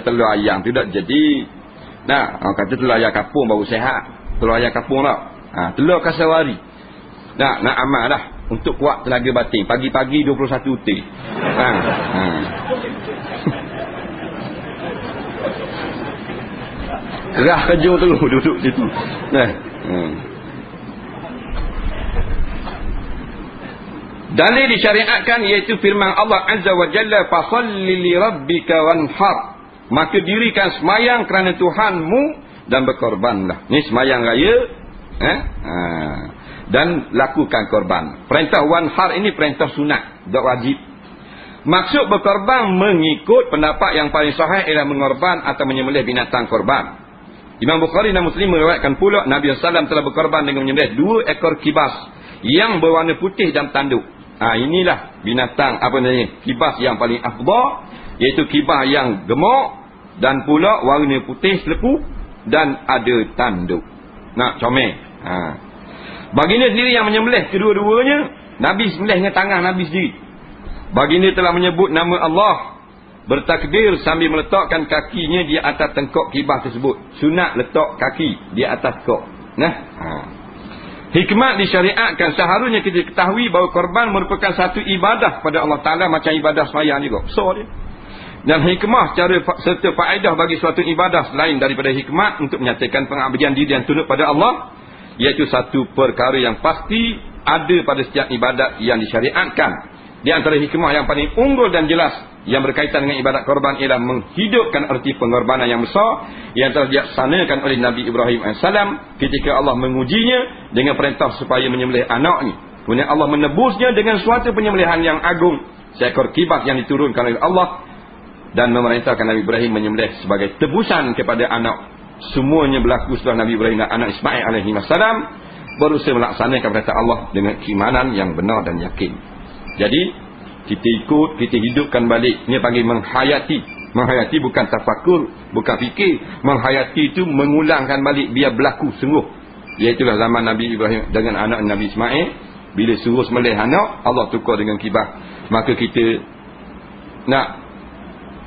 telur ayam tu tak jadi. Nak, kata telur ayam kapung baru sehat. Telur ayam kapung tak. Telur kasawari. Nak amal dah untuk kuat tenaga batin. Pagi-pagi 21 utin. Gerah kejung tu duduk situ. Dalil disyariatkan iaitu firman Allah Azza wa Jalla, fasalli li rabbika wanhar. Maka dirikan semayang kerana Tuhanmu dan berkorbanlah. Ni semayang raya, dan lakukan korban. Perintah wanhar ini perintah sunat, tak wajib. Maksud berkorban mengikut pendapat yang paling sahih ialah mengorban atau menyembelih binatang korban. Imam Bukhari dan Muslim meriwayatkan pula Nabi SAW telah berkorban dengan menyembelih 2 ekor kibas yang berwarna putih dan tanduk. Inilah binatang kibas yang paling afdal, iaitu kibas yang gemuk dan pula warna putih selepu dan ada tanduk. Nak comel. Baginda sendiri yang menyembelih kedua-duanya. Nabi sembelih dengan tangan Nabi sendiri. Baginda telah menyebut nama Allah, bertakbir sambil meletakkan kakinya di atas tengkok kibas tersebut. Sunat letak kaki di atas kok. Hikmat disyariatkan, seharusnya kita ketahui bahawa korban merupakan satu ibadah pada Allah Ta'ala macam ibadah sembahyang juga. So dia. Dan hikmah cara serta faedah bagi suatu ibadah selain daripada hikmat untuk menyatakan pengabdian diri yang tunduk pada Allah, iaitu satu perkara yang pasti ada pada setiap ibadat yang disyariatkan. Di antara hikmah yang paling unggul dan jelas yang berkaitan dengan ibadat korban ialah menghidupkan erti pengorbanan yang besar yang telah dilaksanakan oleh Nabi Ibrahim AS ketika Allah mengujinya dengan perintah supaya menyembelih anaknya. Kemudian Allah menebusnya dengan suatu penyembelihan yang agung, seekor kibas yang diturunkan oleh Allah, dan memerintahkan Nabi Ibrahim menyembelih sebagai tebusan kepada anak. Semuanya berlaku setelah Nabi Ibrahim dan anak Ismail AS berusaha melaksanakan perintah Allah dengan keimanan yang benar dan yakin. Jadi kita ikut, kita hidupkan balik. Ini panggil menghayati. Menghayati bukan tafakur, bukan fikir. Menghayati itu mengulangkan balik biar berlaku sungguh. Iaitulah zaman Nabi Ibrahim dengan anak Nabi Ismail. Bila suruh sembelih anak, Allah tukar dengan kibas. Maka kita nak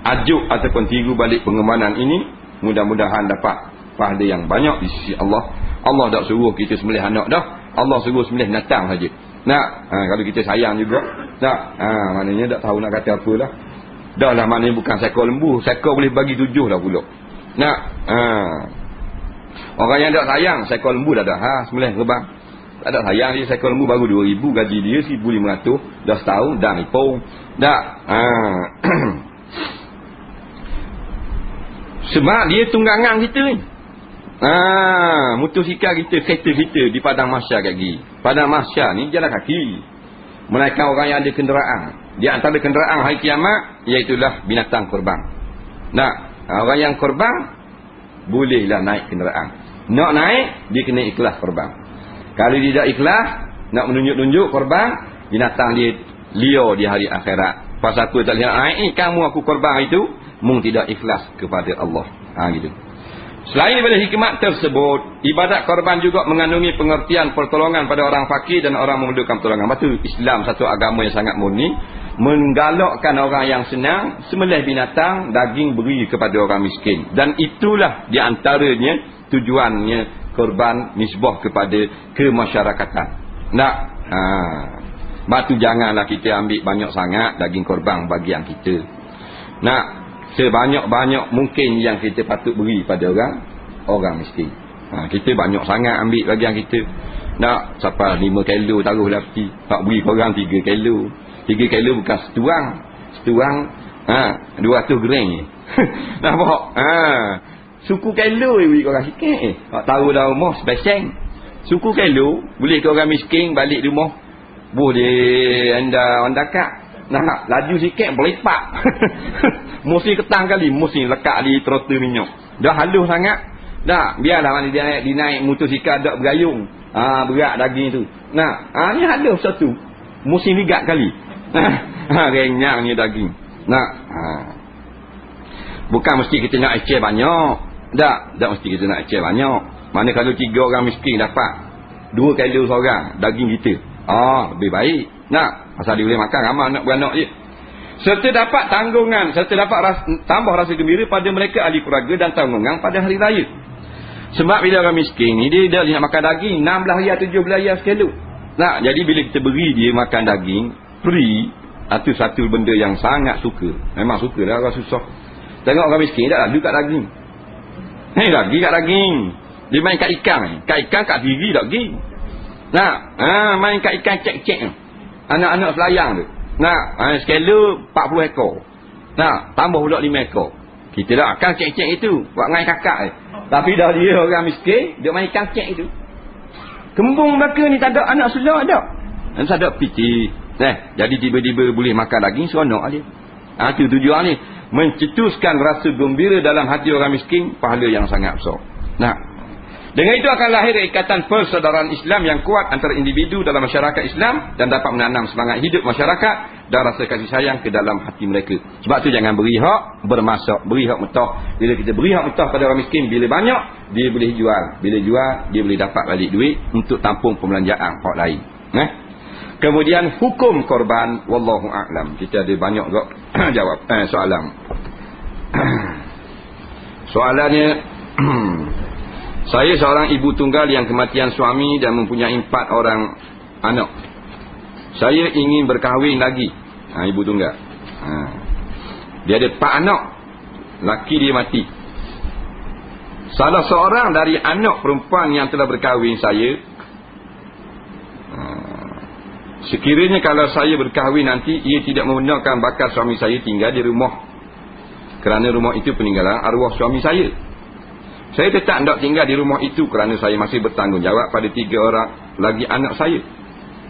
ajuk ataupun tiru balik pengembangan ini. Mudah-mudahan dapat pahala yang banyak di sisi Allah. Allah tak suruh kita sembelih anak dah. Allah suruh sembelih binatang saja. Nak, kalau kita sayang juga. Tak, maknanya tak tahu nak kata apa lah. Dah lah, maknanya bukan seekor lembu. Seekor boleh bagi 7 dah pula. Nak, orang yang tak sayang, seekor lembu dah dah. Sembelih rebang. Tak ada sayang dia, seekor lembu baru 2,000. Gaji dia 1,500. Dah setahun, dah nipung. Tak, sebab dia tunggangan kita ni. Motosikal kita, kereta kita di padang mahsyar lagi. Padang mahsyar ni jalan kaki. Melainkan orang yang ada kenderaan. Di antara kenderaan hari kiamat, iaitulah binatang korban. Nak, orang yang korban bolehlah naik kenderaan. Nak naik, dia kena ikhlas korban. Kalau dia tak ikhlas, nak menunjuk-nunjuk korban, binatang dia liar di hari akhirat. Pasal apa tak lihat naik, kamu aku korban itu, mung tidak ikhlas kepada Allah. Gitu. Selain daripada hikmat tersebut, ibadat korban juga mengandungi pengertian pertolongan pada orang fakir dan orang memerlukan pertolongan. Betul, Islam satu agama yang sangat murni, menggalakkan orang yang senang sembelih binatang, daging beri kepada orang miskin. Dan itulah di antaranya tujuannya korban nisbah kepada kemasyarakatan. Nak, batu janganlah kita ambil banyak sangat daging korban bagian kita. Nak, sebanyak-banyak mungkin yang kita patut beri pada orang miskin. Kita banyak sangat ambil bagian kita. Nak sampai 5 kilo taruh lapi, tak beri korang 3 kilo. 3 kilo bukan setuang. Setuang 200 gram ni. Nampak? Suku kilo beri korang sikit. Tak taruh dalam rumah sebeseng. Suku kilo boleh ke orang miskin balik rumah. Boleh anda kak. Nah, laju sikit berlipat. Mesti ketang kali, mesti lekat di trotel minyak. Dah halus sangat. Dah, biarlah mana dia naik motosikal dak bergayung. Berat daging tu. Nah, ni halus satu. musim ligat kali. Renyangnya daging. Nak. Bukan mesti kita nak eceh banyak. Tak mesti kita nak eceh banyak. Mana kalau 3 orang miskin dapat 2 kilo seorang daging kita. Lebih baik. Nak. Pasal dia boleh makan ramai anak beranak je. Serta dapat tanggungan, serta dapat tambah rasa gembira pada mereka ahli keluarga dan tanggungan pada hari raya. Sebab bila orang miskin ni dia nak makan daging 16 riyal 17 riyal sekilo. Nah, jadi bila kita beri dia makan daging free, itu satu benda yang sangat suka. Memang suka lah orang susah. Tengok orang miskin tak lalu kat daging. Lagi kat daging. Dia main kat ikan. Kat ikan kat diri daging. Nah, main kat ikan cek-cek. Anak-anak selayang tu. Nah, sekilo 40 ekor. Nah, tambah pula 5 ekor. Kita dah akan cek-cek itu buat ngai kakak. Tapi dah dia orang miskin, dia main ikan cek itu. Kembung mereka ni tak ada anak sulah dak. Dan tak ada piti. Jadi tiba-tiba boleh makan daging seronok dia. Itu tujuan ni, mencetuskan rasa gembira dalam hati orang miskin, pahala yang sangat besar. Nah, dengan itu akan lahir ikatan persaudaraan Islam yang kuat antara individu dalam masyarakat Islam dan dapat menanam semangat hidup masyarakat dan rasa kasih sayang ke dalam hati mereka. Sebab tu jangan beri hak bermasak, beri hak metah. Bila kita beri hak metah pada orang miskin, bila banyak dia boleh jual, bila jual dia boleh dapat balik duit untuk tampung pembelanjaan hak lain. Kemudian hukum korban, wallahu a'lam. Kita ada banyak jawab soalan. Soalannya saya seorang ibu tunggal yang kematian suami dan mempunyai 4 orang anak. Saya ingin berkahwin lagi. Ibu tunggal. Dia ada 4 anak. Laki dia mati. Salah seorang dari anak perempuan yang telah berkahwin saya, sekiranya kalau saya berkahwin nanti, ia tidak membenarkan bakal suami saya tinggal di rumah, kerana rumah itu peninggalan arwah suami saya. Saya tetap tidak tinggal di rumah itu kerana saya masih bertanggungjawab pada 3 orang lagi anak saya.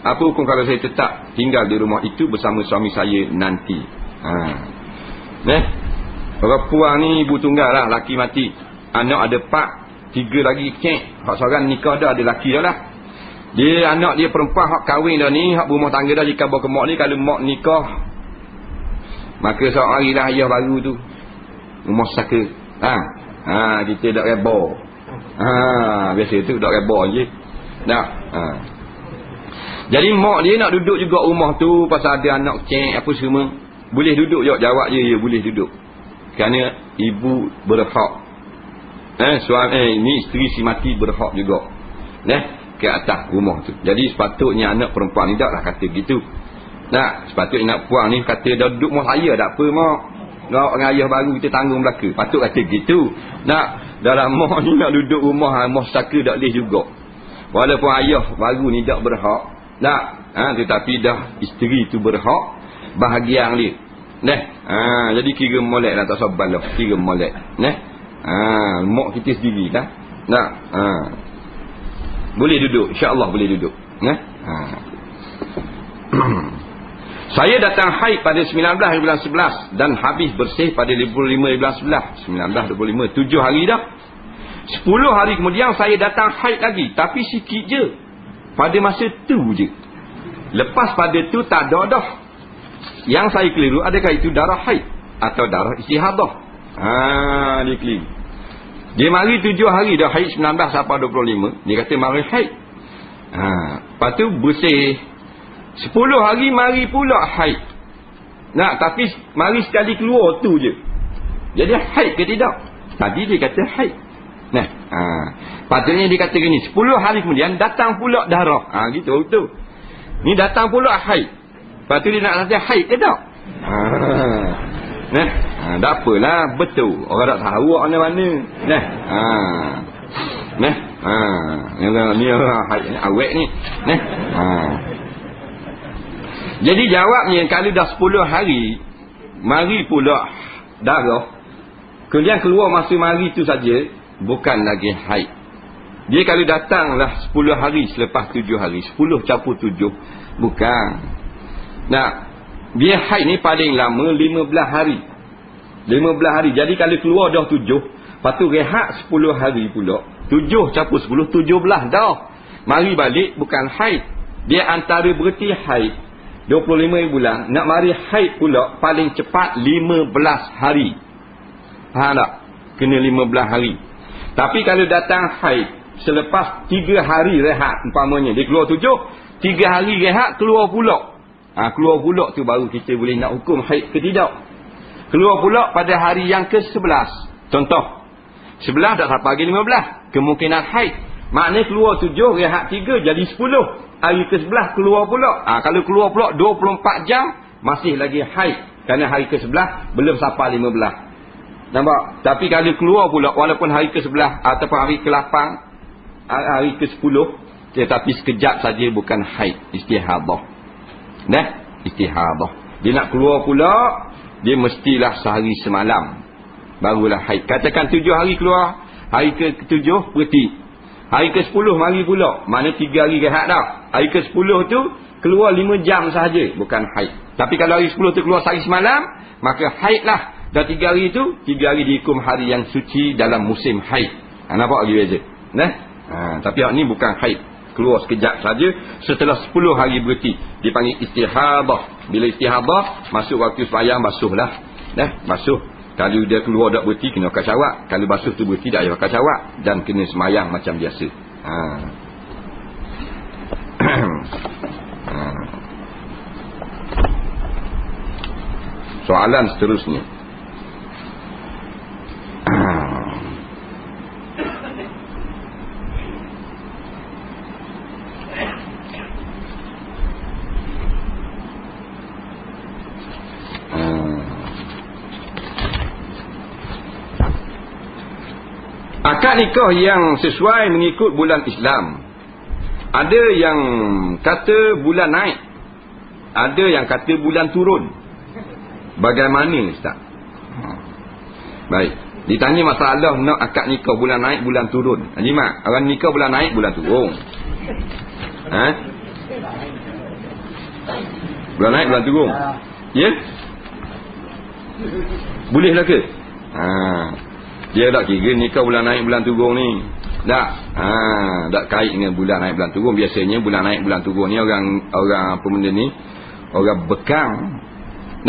Apa hukum kalau saya tetap tinggal di rumah itu bersama suami saya nanti? Orang puang ni ibu tunggal lah, laki mati. Anak ada 4, 3 lagi kek. Hak seorang nikah dah, ada laki dah lah. Dia anak dia perempuan hak kahwin dah ni, hak berumah tangga dah, jika bawa ke mak ni, kalau mak nikah, maka seorang hari lah ayah baru tu rumah saka. Kita dak reba. Biasa tu dak reba je. Jadi mak dia nak duduk juga rumah tu pasal ada anak cek apa semua. Boleh duduk je, jawab je, ya boleh duduk. Kerana ibu berhak. Suami ni isteri si mati berhak juga. Ke atas rumah tu. Jadi sepatutnya anak perempuan ni taklah kata gitu. Sepatutnya nak puang ni kata dah duduk rumah saya tak apa mak. Orang ayah baru kita tanggung belaka. Patut kata gitu. Dalam mak ni nak duduk rumah saka tak boleh juga. Walaupun ayah baru ni tak berhak. Tetapi dah isteri tu berhak bahagian dia. Jadi kira molek lah, tak sabar lah. Kira molek. Mak kita sendiri lah. Boleh duduk. InsyaAllah boleh duduk. Saya datang haid pada 19 bulan 11 dan habis bersih pada 25 bulan 11. 19, 25, 7 hari dah. 10 hari kemudian saya datang haid lagi, tapi sikit je. Pada masa tu je. Lepas pada tu tak ada dah. Yang saya keliru, adakah itu darah haid atau darah istihadah? Dia keliru. Dia mari 7 hari dah haid 19 sampai 25. Dia kata mari haid. Lepas tu bersih 10 hari mari pula haid. Tapi mari sekali keluar tu je. Jadi haid ke tidak? Tadi dia kata haid. Patutnya dia kata gini, 10 hari kemudian datang pula darah. Gitu tu. Ni datang pula haid. Lepas tu dia nak kata haid ke tak? Tak apalah, betul. Orang tak tahu mana-mana. Ni orang haid ni, awet ni. Jadi jawabnya, kalau dah 10 hari mari pula darah, kemudian keluar masa mari tu saja, bukan lagi haid. Dia kalau datanglah 10 hari selepas 7 hari, 10 campur 7, bukan. Dia haid ni paling lama 15 hari. 15 hari. Jadi kalau keluar dah 7, lepas tu rehat 10 hari pula. 7 campur 10, 17 dah. Mari balik bukan haid. Dia antara berhenti haid 25 bulan. Nak mari haid pula paling cepat 15 hari. Faham tak? Kena 15 hari. Tapi kalau datang haid selepas 3 hari rehat, umpamanya dia keluar 7, 3 hari rehat keluar pula. Keluar pula tu baru kita boleh nak hukum haid ke tidak. Keluar pula pada hari yang ke-11. Contoh, 11 tak sampai hari 15, kemungkinan haid. Maknanya keluar 7, rehat 3, jadi 10. Hari ke-11 keluar pula. Kalau keluar pula 24 jam, masih lagi haid. Kerana hari ke-11 belum sampai 15. Nampak? Tapi kalau keluar pula, walaupun hari ke-11 ataupun hari ke-8, hari ke-10, tetapi sekejap saja, bukan haid, istihadah. Istihadah. Dia nak keluar pula, dia mestilah sehari semalam barulah haid. Katakan 7 hari keluar, hari ke-7 berhenti. Hari ke-10 mari pula, mana 3 hari rehat dah. Hari ke-10 tu keluar 5 jam sahaja, bukan haid. Tapi kalau hari 10 tu keluar sehari semalam, maka haid lah. Dan 3 hari tu, 3 hari dihukum hari yang suci dalam musim haid. Nampak lagi beza? Tapi hak ni bukan haid, keluar sekejap saja, setelah 10 hari berhenti. Dipanggil istihadah. Bila istihadah, masuk waktu sembahyang, basuhlah. Basuh. Kalau dia keluar tak berhenti, kena pakai syawak. Kalau basuh tu berhenti, tak payah pakai syawak. Dan kena sembahyang macam biasa. Soalan seterusnya. Akad nikah yang sesuai mengikut bulan Islam. Ada yang kata bulan naik, ada yang kata bulan turun. Bagaimana Ustaz? Baik, ditanya masalah nak akad nikah bulan naik, bulan turun. Mak, orang nikah bulan naik, bulan turun. Bulan naik, bulan turun. Ya? Bolehlah ke? Dia tak kira nikah bulan naik, bulan turun ni. Tak kait dengan bulan naik, bulan turun. Biasanya bulan naik, bulan turun ni orang apa benda ni, orang bekang.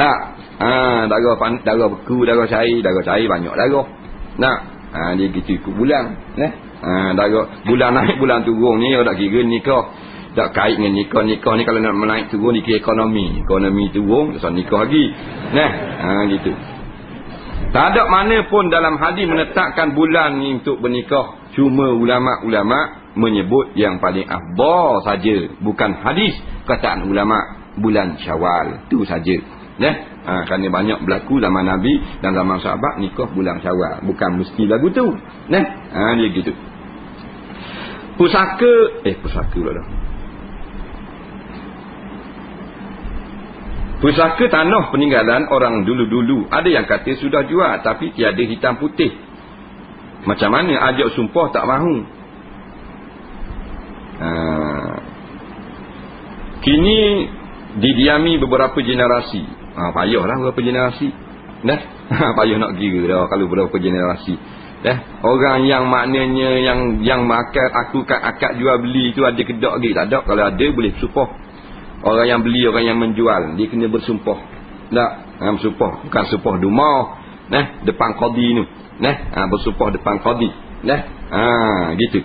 Darah beku, darah cair banyak darah. Dia gitu ikut bulan. Darah bulan naik, bulan turun ni orang tak kira nikah. Tak kait dengan nikah ni kalau nak menaik turun dikira ekonomi turun, so nikah lagi. Gitu. Tak ada mana pun dalam hadis menetapkan bulan ni untuk bernikah. Cuma ulama-ulama menyebut yang paling afdal saja. Bukan hadis, kataan ulama bulan Syawal. Itu saja. Kerana banyak berlaku zaman Nabi dan zaman sahabat nikah bulan Syawal. Bukan mesti lagu tu. Dia gitu. Pusaka pula dah. Pusaka tanah peninggalan orang dulu-dulu, ada yang kata sudah jual tapi tiada hitam putih. Macam mana ajak sumpah tak mahu? Kini didiami beberapa generasi. Payahlah berapa generasi. Payah nak kira dah kalau berapa generasi. Orang yang maknanya yang makan akad jual beli tu ada kedak lagi tak ada. Kalau ada boleh sumpah. Orang yang beli, orang yang menjual, dia kena bersumpah. Bersumpah, bukan sumpah dumah. Depan qadi ni. Bersumpah depan qadi. Gitu.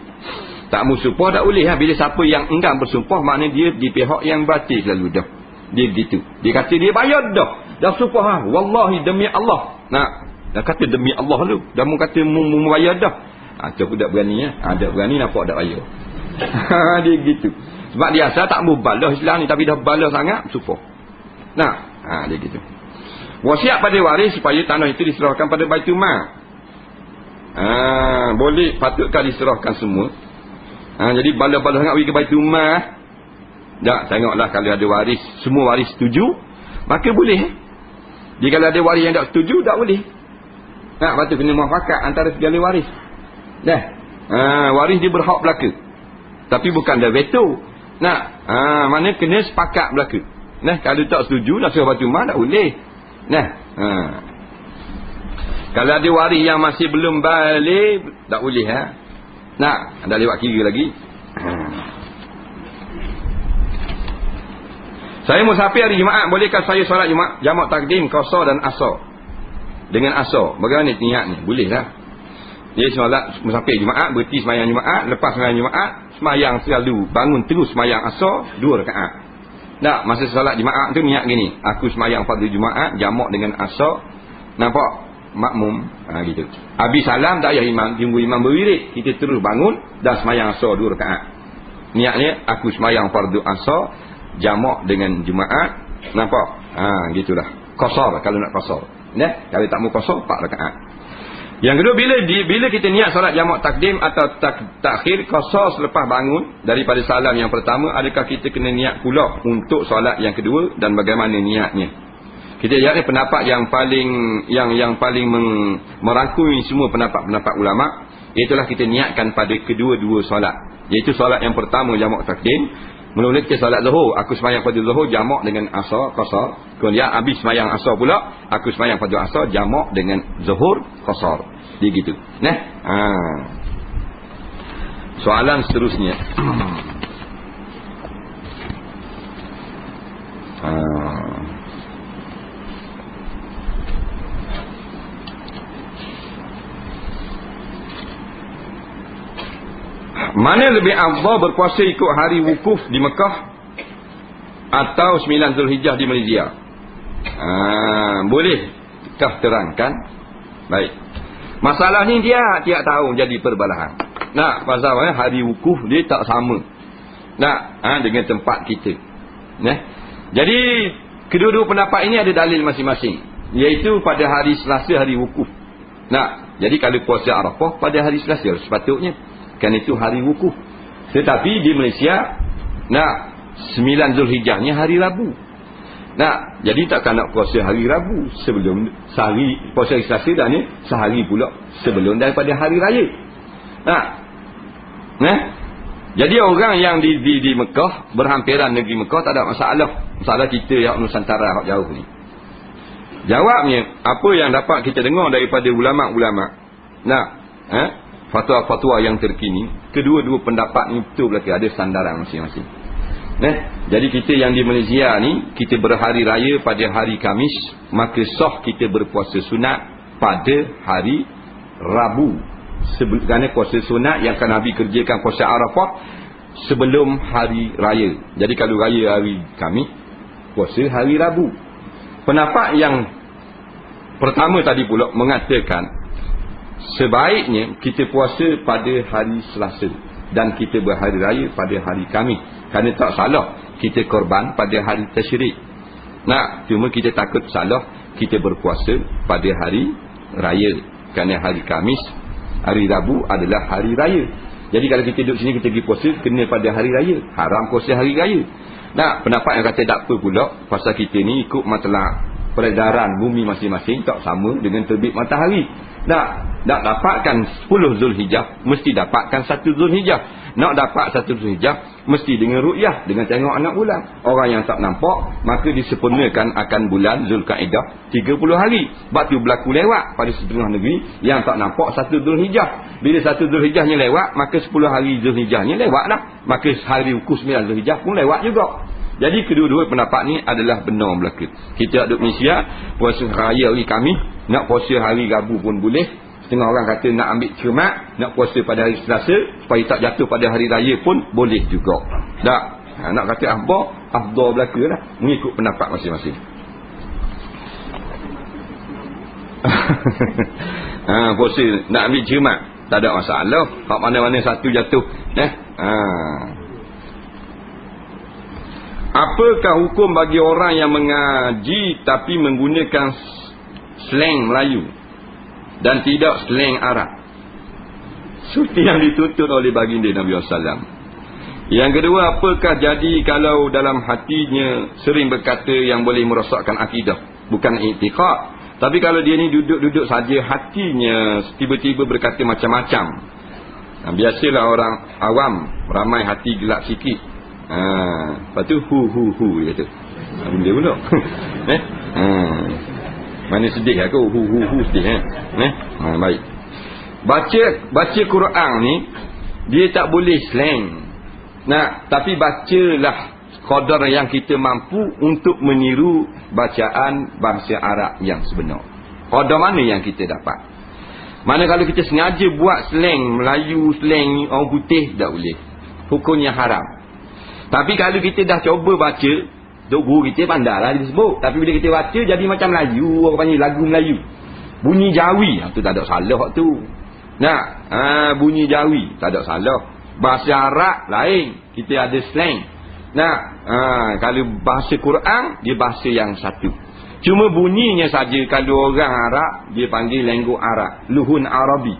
Tak mau sumpah tak boleh. Bila siapa yang enggan bersumpah, maknanya dia di pihak yang batil selalu dah. Dia gitu. Dia kata dia bayar dah. Dah sumpah wallahi demi Allah. Dah kata demi Allah lu. Dah mu kata mu bayar dah. Tu aku tak berani tak berani nampak tak bayar. Dia gitu. Sebab dia asal tak mau balas Islam ni, tapi dah balas sangat, sumpah. Dia gitu. Wasiat pada waris supaya tanah itu diserahkan pada Baitul Mal. Boleh, patutkah diserahkan semua? Jadi balas-balas sangat pergi ke Baitul Mal. Tak, tengoklah kalau ada waris, semua waris setuju, maka boleh. Jadi kalau ada waris yang tak setuju, tak boleh. Patut kena muafakat antara segala waris. Waris dia berhak belaka. Tapi bukan dah veto. Mana kena sepakat belaka. Kalau tak setuju nak suruh Baitul Mal tak boleh. Kalau ada waris yang masih belum balik, tak boleh. Dah lewat kira lagi. Saya musafir hari Jumaat, bolehkah saya solat Jumaat jamak takdim, qasar dan asar? Dengan asar, bagaimana niat ni? Boleh lah. Dia solat musafir Jumaat, berhenti semayang Jumaat, lepas semayang Jumaat, semayang selalu, bangun terus semayang asar 2 rakaat. Tak, masa solat Jumaat tu niat gini, aku semayang fardu Jumaat jamak dengan asar, nampak? Makmum, gitu. Habis salam tak payah imam, tunggu imam berwirid, kita terus bangun dah semayang asar 2 rakaat. Niatnya aku semayang fardu asar jamak dengan Jumaat, nampak? Gitulah. Qasar kalau nak qasar. Kalau tak mau qasar 4 rakaat. Yang kedua, bila kita niat solat jamak takdim atau takhir qasar selepas bangun daripada salam yang pertama, adakah kita kena niat pula untuk solat yang kedua dan bagaimana niatnya? Kita lihat ni pendapat yang paling merangkumi semua pendapat-pendapat ulama, itulah kita niatkan pada kedua-dua solat. Iaitu solat yang pertama jamak takdim, mula-mula kita solat zuhur, aku sembahyang pada zuhur jamak dengan asar qasar. Kemudian habis sembahyang asar pula, aku sembahyang pada asar jamak dengan zuhur qasar. Dia gitu. Soalan seterusnya. Mana lebih afdal berpuasa ikut hari wukuf di Mekah atau 9 Zulhijjah di Malaysia? Bolehkah terangkan? Baik. Masalah ni dia tiap tahun jadi perbalahan. Pasal hari wukuf dia tak sama. Dengan tempat kita. Jadi kedua-dua pendapat ini ada dalil masing-masing. Iaitu pada hari Selasa hari wukuf. Jadi kalau puasa Arafah pada hari Selasa sepatutnya. Kan itu hari wukuf. Tetapi di Malaysia 9 Zulhijjahnya hari Rabu. Jadi takkan nak puasa hari Rabu sebelum sehari puasa hari Selasa dah ni sehari pula sebelum daripada hari raya. Jadi orang yang di Mekah, berhampiran negeri Mekah tak ada masalah. Masalah kita yang Nusantara jauh ni. Jawabnya, apa yang dapat kita dengar daripada ulama-ulama, fatwa-fatwa yang terkini, kedua-dua pendapat ni betul belaka ada sandaran masing-masing. Jadi kita yang di Malaysia ni, kita berhari raya pada hari Khamis, maka sah kita berpuasa sunat pada hari Rabu. Kerana puasa sunat yang kan Nabi kerjakan puasa Arafah sebelum hari raya. Jadi kalau raya hari Khamis, puasa hari Rabu. Pendapat yang pertama tadi pula mengatakan sebaiknya kita puasa pada hari Selasa dan kita berhari raya pada hari Khamis. Kerana tak salah kita korban pada hari Tasyrik. Cuma kita takut salah kita berpuasa pada hari raya. Kerana hari Khamis, hari Rabu adalah hari raya. Jadi kalau kita duduk sini kita pergi puasa kena pada hari raya. Haram puasa hari raya. Pendapat yang kata tak apa pula, pasal kita ni ikut matlamat peredaran bumi masing-masing tak sama dengan terbit matahari. Nak dapatkan 10 Zulhijjah mesti dapatkan 1 Zulhijjah. Nak dapat 1 Zulhijjah mesti dengan ru'yah, dengan tengok anak bulan. Orang yang tak nampak maka disempurnakan akan bulan Zulkaidah 30 hari. Sebab tu berlaku lewat pada setengah negeri yang tak nampak 1 Zulhijjah. Bila 1 Zulhijjahnya lewat, maka 10 hari Zulhijjahnya lewat dah. Maka hari wukuf 9 Zulhijjah pun lewat juga. Jadi kedua-dua pendapat ni adalah benar belaka. Kita duduk Malaysia, puasa raya hari Khamis, nak puasa hari Rabu pun boleh. Setengah orang kata nak ambil cermat, nak puasa pada hari Selasa supaya tak jatuh pada hari raya pun boleh juga. Nak kata afdal belaka lah, mengikut pendapat masing-masing. Puasa nak ambil cermat tak ada masalah. Hak mana-mana satu jatuh. Apakah hukum bagi orang yang mengaji tapi menggunakan slang Melayu dan tidak slang Arab, seperti yang dituntut oleh baginda Nabi SAW? Yang kedua, apakah jadi kalau dalam hatinya sering berkata yang boleh merosakkan akidah, bukan i'tiqad, tapi kalau dia ni duduk-duduk saja hatinya tiba-tiba berkata macam-macam. Biasalah orang awam ramai hati gelap sikit. Lepas tu hu dia kata. Benda pula. Mana sedih aku hu sedih baik. Baca Quran ni dia tak boleh slang. Tapi bacalah qadar yang kita mampu untuk meniru bacaan bahasa Arab yang sebenar. Qadar mana yang kita dapat? Mana kalau kita sengaja buat slang Melayu, slang orang putih, tak boleh. Hukumnya haram. Tapi kalau kita dah cuba baca, duk guru kita pandai lah dia sebut. Tapi bila kita baca jadi macam Melayu, orang panggil lagu Melayu. Bunyi Jawi, tu tak ada salah tu. Bunyi Jawi, tak ada salah. Bahasa Arab lain, kita ada slang. Kalau bahasa Quran, dia bahasa yang satu. Cuma bunyinya saja kalau orang Arab, dia panggil lenggok Arab. Luhun Arabi.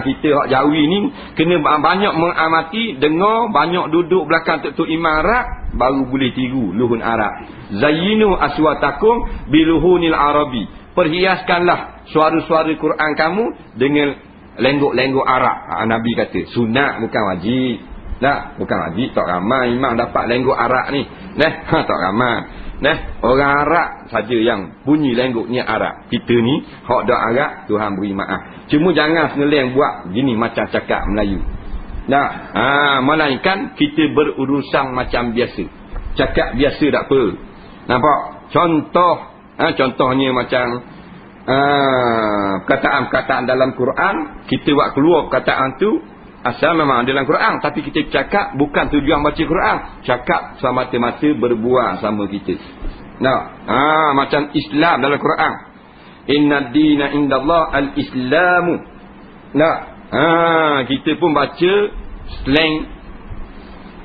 Kita hak Jawi ni, kena banyak mengamati, dengar, banyak duduk belakang tok imam Arab, baru boleh tiru luhun Arab. Zayyinu aswatakum biluhunil Arabi. Perhiaskanlah suara-suara Quran kamu dengan lenggok-lenggok Arab. Nabi kata, sunat bukan wajib. Bukan wajib, tak ramai imam dapat lenggok Arab ni. Tak ramai. Orang Arab saja yang bunyi lenggoknya Arab. Kita ni, hak dak Arab, Tuhan beri maaf. Cuma jangan seneleng buat gini macam cakap Melayu. Melainkan kita berurusan macam biasa. Cakap biasa tak apa. Nampak? Contohnya macam perkataan-perkataan dalam Quran, kita buat keluar perkataan tu asal memang dalam Quran, tapi kita cakap bukan tujuan baca Quran, cakap semata-mata berbual sama kita. Macam Islam dalam Quran, inna dina indallah al-islamu. Kita pun baca slang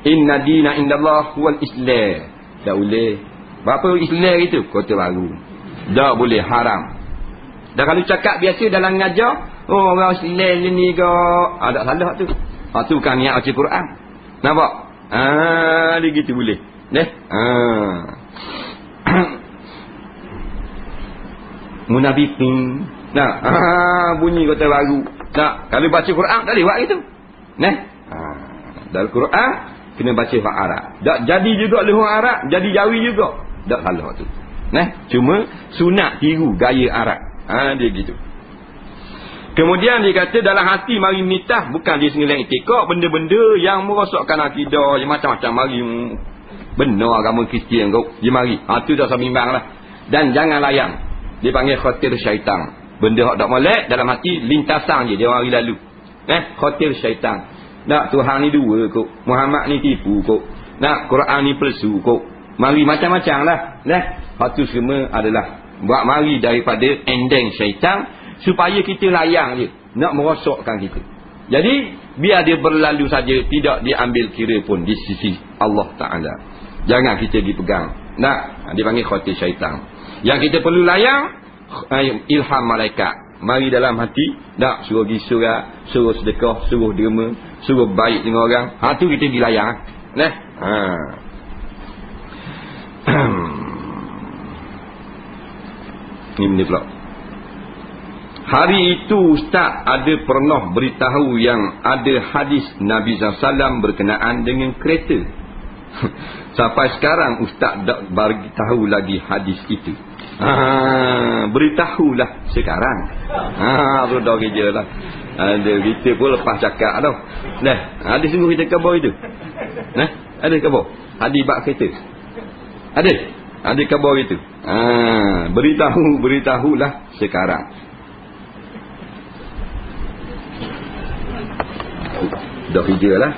inna dina indallah wal islam. Tak boleh. Apa Islam itu? Kota baru. Tak boleh, haram. Dan kalau cakap biasa dalam ngajar, orang Islam ni ke, tak salah tu. Tu bukan niat baca Quran. Nampak? Dia gitu boleh. Munafiqin. Bunyi kota baru. Kalau baca Quran tak boleh buat gitu. Dalam Quran kena baca hak Arab. Tak jadi juga luhur Arab, jadi Jawi juga. Tak salah tu. Cuma sunat tiru gaya Arab. Dia gitu. Kemudian dia kata dalam hati mari nitah, bukan dia sengeleng itikad, benda-benda yang merosakkan akidah, yang macam-macam mari benar agama Kristian kau. Dia mari. Tu dah samimbang lah. Dan jangan layang. Dia panggil khatir syaitan. Benda hak tak molek dalam hati, lintasan je dia mari lalu. Khatir syaitan. Tuhan ni dua kok. Muhammad ni tipu kok. Quran ni palsu kok. Mari macam-macam lah. Hak tu semua adalah buat mari daripada endeng syaitan, supaya kita layang je, nak merosakkan kita. Jadi biar dia berlalu saja, tidak diambil kira pun di sisi Allah Ta'ala. Jangan kita dipegang. Dia panggil khatir syaitan. Yang kita perlu layang, ilham malaikat. Mari dalam hati, suruh pergi surah, suruh sedekah, suruh derma, suruh baik dengan orang. Tu kita dilayang. Ni benda pula. Hari itu Ustaz ada pernah beritahu yang ada hadis Nabi SAW berkenaan dengan kereta. Sampai sekarang Ustaz tak beritahu lagi hadis itu. Beritahulah sekarang. Sudah kerja lah. Kita pun lepas cakap tau. Ada sungguh kita khabar itu. Ada khabar hadis bab kereta. Ada khabar itu. Beritahulah sekarang. Dah kerja lah.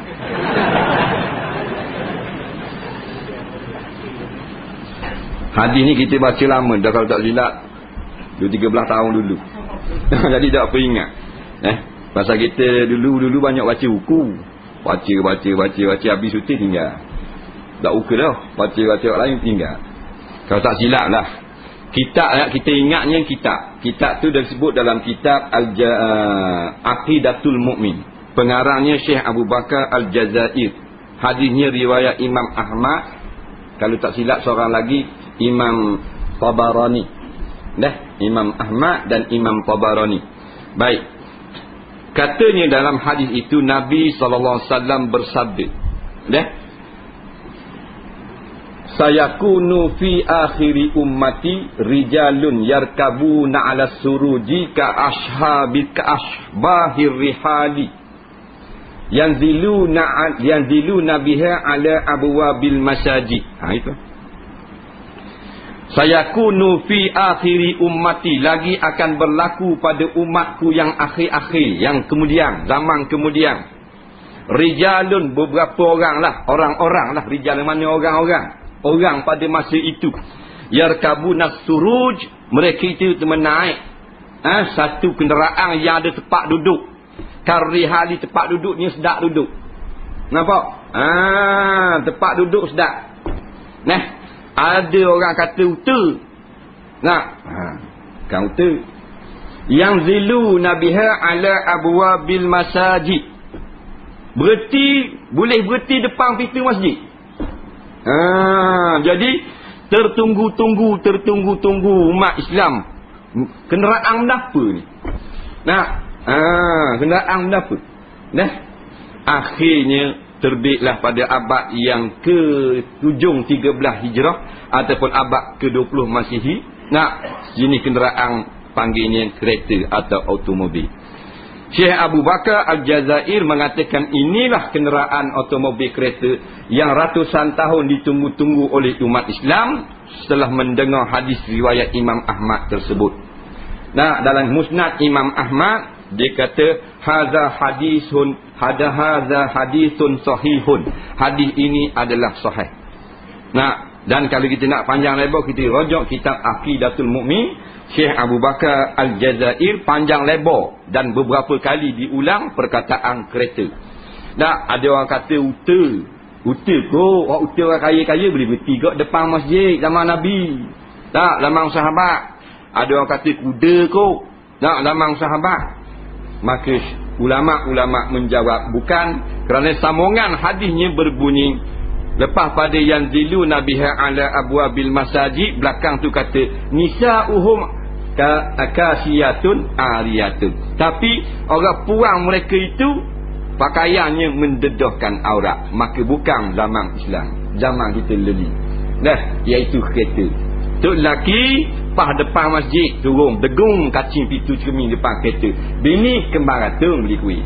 Hadis ni kita baca lama dah, kalau tak silap 13 tahun dulu. Jadi tak apa ingat. Pasal kita dulu banyak baca buku. Baca habis suti tinggal. Tak uka dah. Baca lain tinggal. Kalau tak silap lah. Kitab kita ingatnya kitab. Kitab tu dah disebut dalam kitab Aqidatul Mu'min. Pengarangnya Syekh Abu Bakar Al-Jazair. Hadisnya riwayat Imam Ahmad. Kalau tak silap seorang lagi Imam Tabarani. Imam Ahmad dan Imam Tabarani. Baik. Katanya dalam hadis itu Nabi SAW bersabda. Sayakunu fi akhiri ummati rijalun yarkabuna ala suruji ka ashbahir rihali yanziluna biha ala abwabil masajid. Itu. Sayakunu fi akhiri ummati, lagi akan berlaku pada umatku yang akhir-akhir, yang kemudian, zaman kemudian. Rijalun, beberapa orang lah, orang-orang lah, rijal mana orang pada masa itu. Yarkabunas suruj, mereka itu menaik satu kenderaan yang ada tempat duduk. Karihali, tempat duduknya sedap duduk. Nampak? Tempat duduk sedap. Ada orang kata uta. Kan uta. Yang zilu nabiha ala abwabil masajid. Boleh berhenti depan pintu masjid. Jadi tertunggu-tunggu umat Islam. Kenderaan menapa ni? Kenderaan menapa? Akhirnya terbitlah pada abad yang ke-7 13 Hijrah ataupun abad ke-20 Masihi. Jenis kenderaan panggilnya kereta atau automobil. Syekh Abu Bakar Al-Jazair mengatakan inilah kenderaan automobil kereta yang ratusan tahun ditunggu-tunggu oleh umat Islam setelah mendengar hadis riwayat Imam Ahmad tersebut. Dalam Musnad Imam Ahmad dia kata hadza hadithun sahihun. Hadis ini adalah sahih. Dan kalau kita nak panjang lebar, kita rujuk kitab Aqidatul Mu'min Syekh Abu Bakar Al-Jazair, panjang lebar dan beberapa kali diulang perkataan kereta. Ada orang kata uta kot, orang kaya-kaya boleh berhenti kot depan masjid zaman Nabi. Zaman sahabat. Ada orang kata kuda kot, zaman sahabat. Maka ulama' menjawab bukan, kerana sambungan hadisnya berbunyi lepas pada yang zilu nabiha ala abwabil masajid, belakang tu kata nisa'uhum kasiyatun ariyatun. Tapi orang puang mereka itu pakaiannya mendedahkan aurat. Maka bukan zaman Islam, zaman kita leli. Iaitu kereta. Tu lelaki pas depan masjid turun degung kacing pintu cermin depan kereta. Bini kembar ratung beli kuih.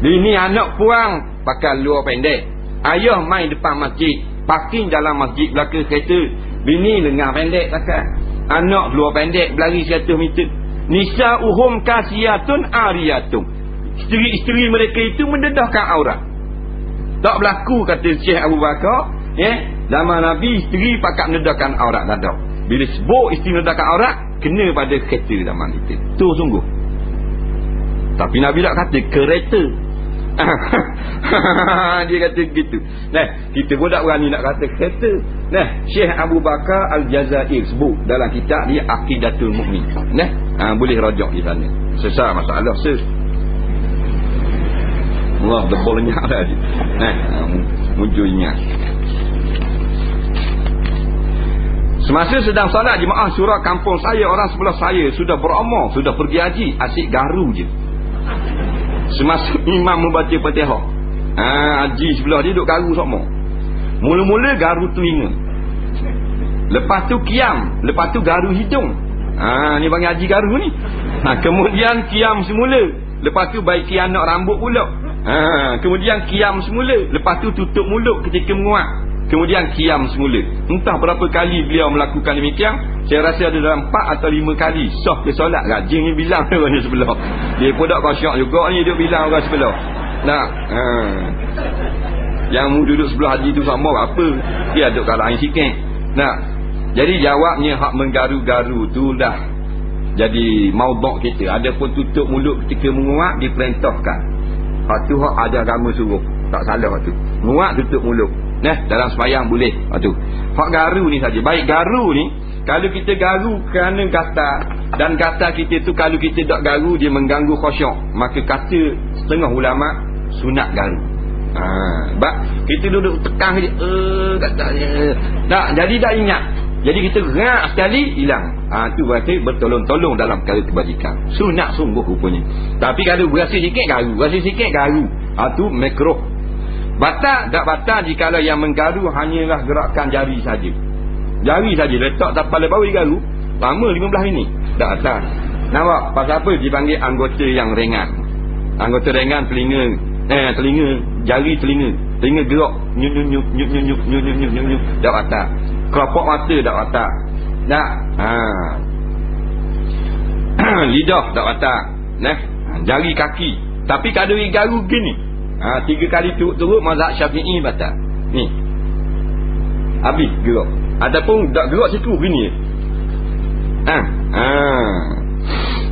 Bini anak puang pakai luar pendek. Ayah main depan masjid, parking dalam masjid belakang kereta. Bini lengan pendek pakai. Anak luar pendek berlari 100 meter. Nisa'uhum kasiyatun ariyatun. Isteri-isteri mereka itu mendedahkan aurat. Tak berlaku kata Syekh Abu Bakar. Zaman Nabi isteri pakat mendedahkan aurat dadah. Bila sebut isteri mendedahkan aurat, kena pada kereta zaman kita. Tu sungguh. Tapi Nabi tak kata kereta. Dia kata gitu. Kita pun tak berani nak kata kereta. Syekh Abu Bakar Al-Jazair sebut dalam kitab dia Aqidatul Mu'min. Boleh rujuk di sana. Sesat masalah Allah debolnya tadi. Muncul ingat. Semasa sedang solat jemaah syura kampung saya, orang sebelah saya sudah beramah, sudah pergi haji, asyik garu je. Semasa imam membaca Fatihah, haji sebelah dia duduk garu sama. Mula-mula garu telinga, lepas tu kiam, lepas tu garu hidung. Ni panggil haji garu ni. Kemudian kiam semula, lepas tu baiki anak rambut pula. Kemudian kiam semula, lepas tu tutup mulut ketika menguat. Kemudian kiam semula. Entah berapa kali beliau melakukan demikian. Saya rasa ada dalam 4 atau 5 kali. Sah ke solat, rajin ni bilang orang ni sebelah. Dia pun tak kosyak juga ni, dia bilang orang sebelah. Yang mu duduk sebelah haji tu sama apa? Dia duduk kat lain sikit. Jadi jawabnya hak menggaru-garu tu dah jadi maudhu' kita. Ada pun tutup mulut ketika menguat diperintahkan. Hak tu hak ada agama suruh. Tak salah hak tu. Menguat tutup mulut. Dalam sembahyang boleh. Hak garu ni saja. Baik garu ni, kalau kita garu kerana gatal, dan gatal kita tu kalau kita tak garu dia mengganggu khusyuk, maka kata setengah ulama sunat garu. Kita duduk tekan je katanya. Jadi dah ingat. Jadi kita gerak sekali hilang. Tu berarti bertolong-tolong dalam perkara kebajikan. Sunat sungguh rupanya. Tapi kalau berasa sikit garu, tu makruh. Batal tak batal jikalau yang menggaru hanyalah gerakan jari saja. Jari saja letak tapal bawah garu lama 15 minit. Tak batal. Nampak pasal apa dipanggil anggota yang ringan. Anggota ringan telinga, jari telinga gerak, nyuk dak watak. Kelopak mata dak watak. Tak. Lidah dak watak. Jari kaki. Tapi kalau garu gini. 3 kali turut mazhab Syafi'i batal. Ni. Habis gerak. Ataupun dak gerak situ gini.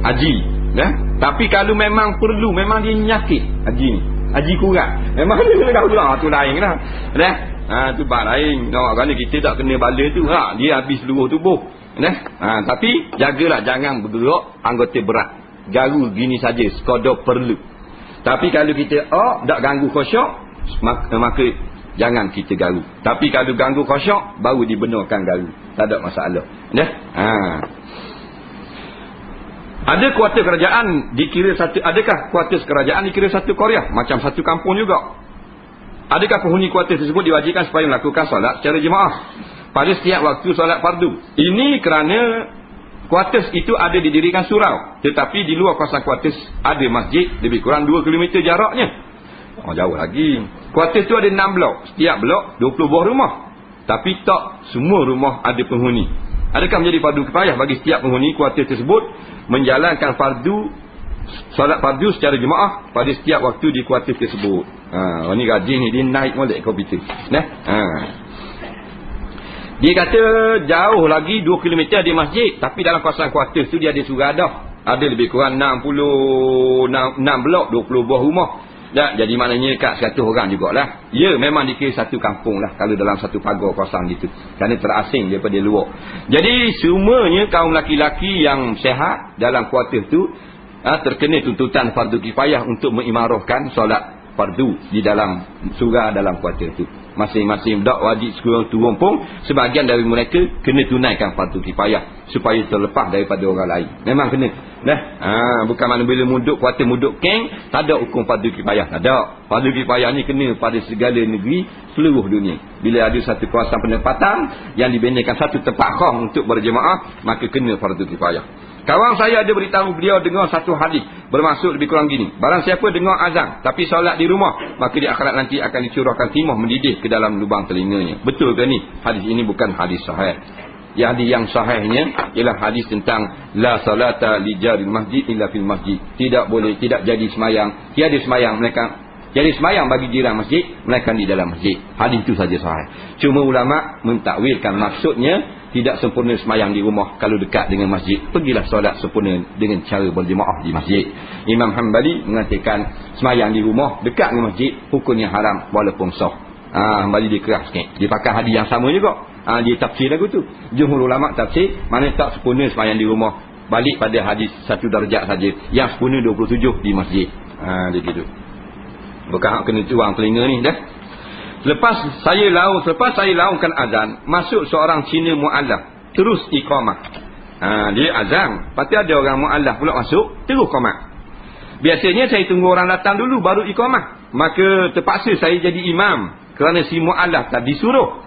Haji. Tapi kalau memang perlu, memang dia nyakit haji ni. Haji kurang. Memang dia kena ulang tu lain lah. Tu bab lain. Kerana kita tak kena bala tu. Dia habis seluruh tubuh. Tapi jagalah jangan bergerak anggota berat. Garu gini saja sekadar perlu. Tapi kalau kita tak ganggu khusyuk, maka jangan kita garu. Tapi kalau ganggu khusyuk, baru dibenarkan garu. Tak ada masalah. Ada kuartus kerajaan dikira satu, adakah kuartus kerajaan dikira satu qaryah? Macam satu kampung juga. Adakah penghuni kuartus tersebut diwajibkan supaya melakukan solat secara jemaah pada setiap waktu solat fardu? Ini kerana kuartus itu ada didirikan surau, tetapi di luar kawasan kuartus ada masjid lebih kurang 2 km jaraknya. Jauh lagi. Kuartus itu ada 6 blok. Setiap blok 20 buah rumah. Tapi tak semua rumah ada penghuni. Adakah menjadi fardu kifayah bagi setiap penghuni kuartus tersebut menjalankan solat fardu secara jemaah pada setiap waktu di kuartus tersebut? Ni rajin ni, dia naik molek komputer. Dia kata jauh lagi 2 km ada masjid, tapi dalam kawasan kuartus tu dia ada suradah. Ada lebih kurang 6 blok, 20 buah rumah. Jadi maknanya kat 100 orang jugalah. Ya, memang dikira satu kampung lah kalau dalam satu pagar kawasan gitu. Kerana terasing daripada luar. Jadi semuanya kaum laki-laki yang sihat dalam kuartus tu terkena tuntutan fardu kifayah untuk mengimarahkan solat fardu di dalam surau dalam kuartus tu. Masing-masing budak wajib turun pun sebahagian dari mereka kena tunaikan fardu kifayah supaya terlepas daripada orang lain. Memang kena. Bukan mana bila kuartus muduk keng tak ada hukum fardu kifayah. Tak ada. Fardu kifayah ni kena pada segala negeri seluruh dunia. Bila ada satu kawasan penempatan yang dibinakan satu tempat khas untuk berjemaah, maka kena fardu kifayah. Kawan saya ada beritahu beliau dengar satu hadis bermaksud lebih kurang gini. Barang siapa dengar azan tapi solat di rumah, maka di akhirat nanti akan dicurahkan timah mendidih ke dalam lubang telinganya. Betul ke ni? Hadis ini bukan hadis sahih. Yang sahihnya ialah hadis tentang la salata li jaril masjid illa fil masjid. Tidak boleh, tidak jadi semayang, tiada semayang mereka, jadi semayang bagi jiran masjid melainkan di dalam masjid. Hadis itu saja sahih. Cuma ulama mentakwilkan maksudnya tidak sempurna semayang di rumah kalau dekat dengan masjid. Pergilah solat sempurna dengan cara berjemaah di masjid. Imam Hanbali mengatakan semayang di rumah dekat dengan masjid hukumnya haram walaupun sah. Hanbali dia keras sikit. Dia pakai hadis yang sama juga. Dia tafsir lagu tu. Jumhur ulama tafsir mana tak sempurna semayang di rumah, balik pada hadis satu darjat saja. Yang sempurna 27 di masjid. Dia gitu. Bukan hak kena tuang telinga ni dah. Selepas saya laungkan azan, masuk seorang Cina mu'allaf, terus iqamah. Dia azan, lepas tu ada orang mu'allaf pula masuk, terus iqamah. Biasanya saya tunggu orang datang dulu baru iqamah. Maka terpaksa saya jadi imam kerana si mu'allaf tadi suruh.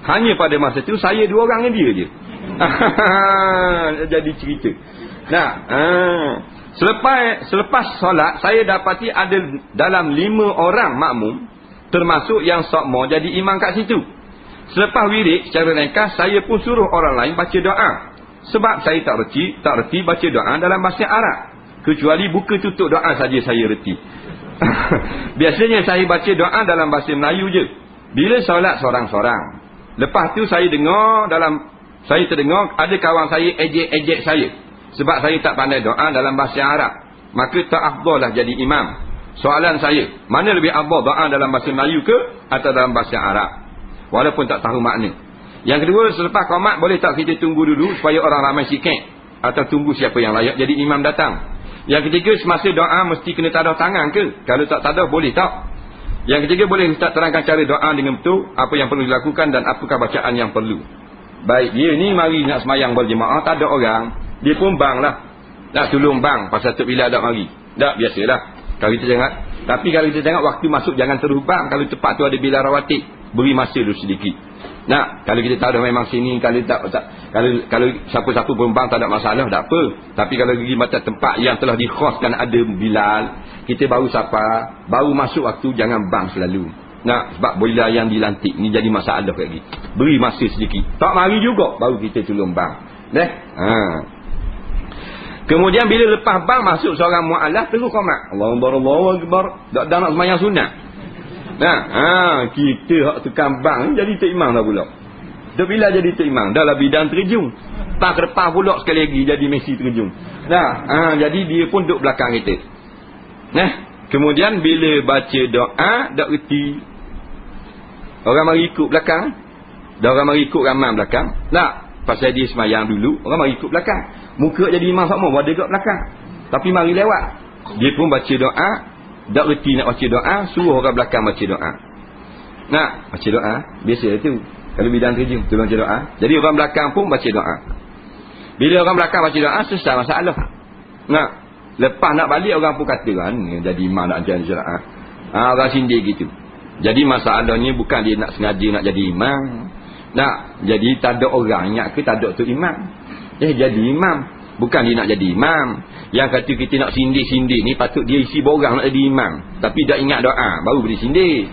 Hanya pada masa tu saya 2 orang dengan dia je. Jadi cerita. Selepas solat saya dapati ada dalam 5 orang makmum termasuk yang sokmo jadi imam kat situ. Selepas wirid secara ringkas saya pun suruh orang lain baca doa. Sebab saya tak reti baca doa dalam bahasa Arab. Kecuali buka tutup doa saja saya reti. Biasanya saya baca doa dalam bahasa Melayu je. Bila solat sorang-sorang. Lepas tu saya terdengar ada kawan saya ejek saya. Sebab saya tak pandai doa dalam bahasa Arab. Maka tak afdal lah jadi imam. Soalan saya, mana lebih afdal doa dalam bahasa Melayu ke atau dalam bahasa Arab? Walaupun tak tahu makna. Yang kedua, selepas qomat boleh tak kita tunggu dulu supaya orang ramai sikit atau tunggu siapa yang layak jadi imam datang? Yang ketiga, semasa doa mesti kena tadah tangan ke? Kalau tak tadah boleh tak? Yang ketiga, boleh Ustaz terangkan cara doa dengan betul, apa yang perlu dilakukan dan apakah bacaan yang perlu? Baik, dia ni mari nak semayang berjemaah, tak ada orang, dia pun bang lah. Nak tolong bang pasal tu bila ada mari. Tak, biasalah. Kalau kita tengok, tapi kalau kita tengok waktu masuk jangan terus bang. Kalau tempat tu ada Bilal Rawatib, Beri masa dulu sedikit. Nah, kalau kita tahu dah memang sini, kalau kalau siapa-siapa pun bang tak ada masalah, tak apa. Tapi kalau pergi macam tempat yang telah dikhaskan ada Bilal, kita baru sapa, baru masuk waktu, jangan bang selalu. Nah, sebab bila yang dilantik ni jadi masalah lagi. Beri masa sedikit. Tak mari juga baru kita tolong bang. Kemudian bila lepas bang masuk seorang mu'alaf, terus qomat. Allahu akbar. Tak nak sembahyang sunat. Kita hak tekan bang jadi tok imam dah pula. Dah bila jadi tok imam, dah lah bidang terjun. Tak ke depan pula sekali lagi jadi Messi terjun. Jadi dia pun duduk belakang kita. Kemudian bila baca doa, tak reti. Orang mari ikut belakang. Dah orang mari ikut ramai belakang. Pasal dia semayang dulu, orang mari ikut belakang. Muka jadi imam sama, berada kat belakang. Tapi mari lewat. Dia pun baca doa. Tak reti nak baca doa, suruh orang belakang baca doa. Baca doa. Biasa tu. Kalau bidang kerja, tolong baca doa. Jadi orang belakang pun baca doa. Bila orang belakang baca doa, selesai masalah. Lepas nak balik, orang pun kata kan, jadi imam nak jalan doa. Orang sindir gitu. Jadi masalahnya bukan dia nak sengaja nak jadi imam. Jadi tak ada orang ingat ke tak ada tu imam. Jadi imam. Bukan dia nak jadi imam. Yang kata kita nak sindir-sindir ni patut dia isi borang nak jadi imam. Tapi tak ingat doa, baru boleh sindir.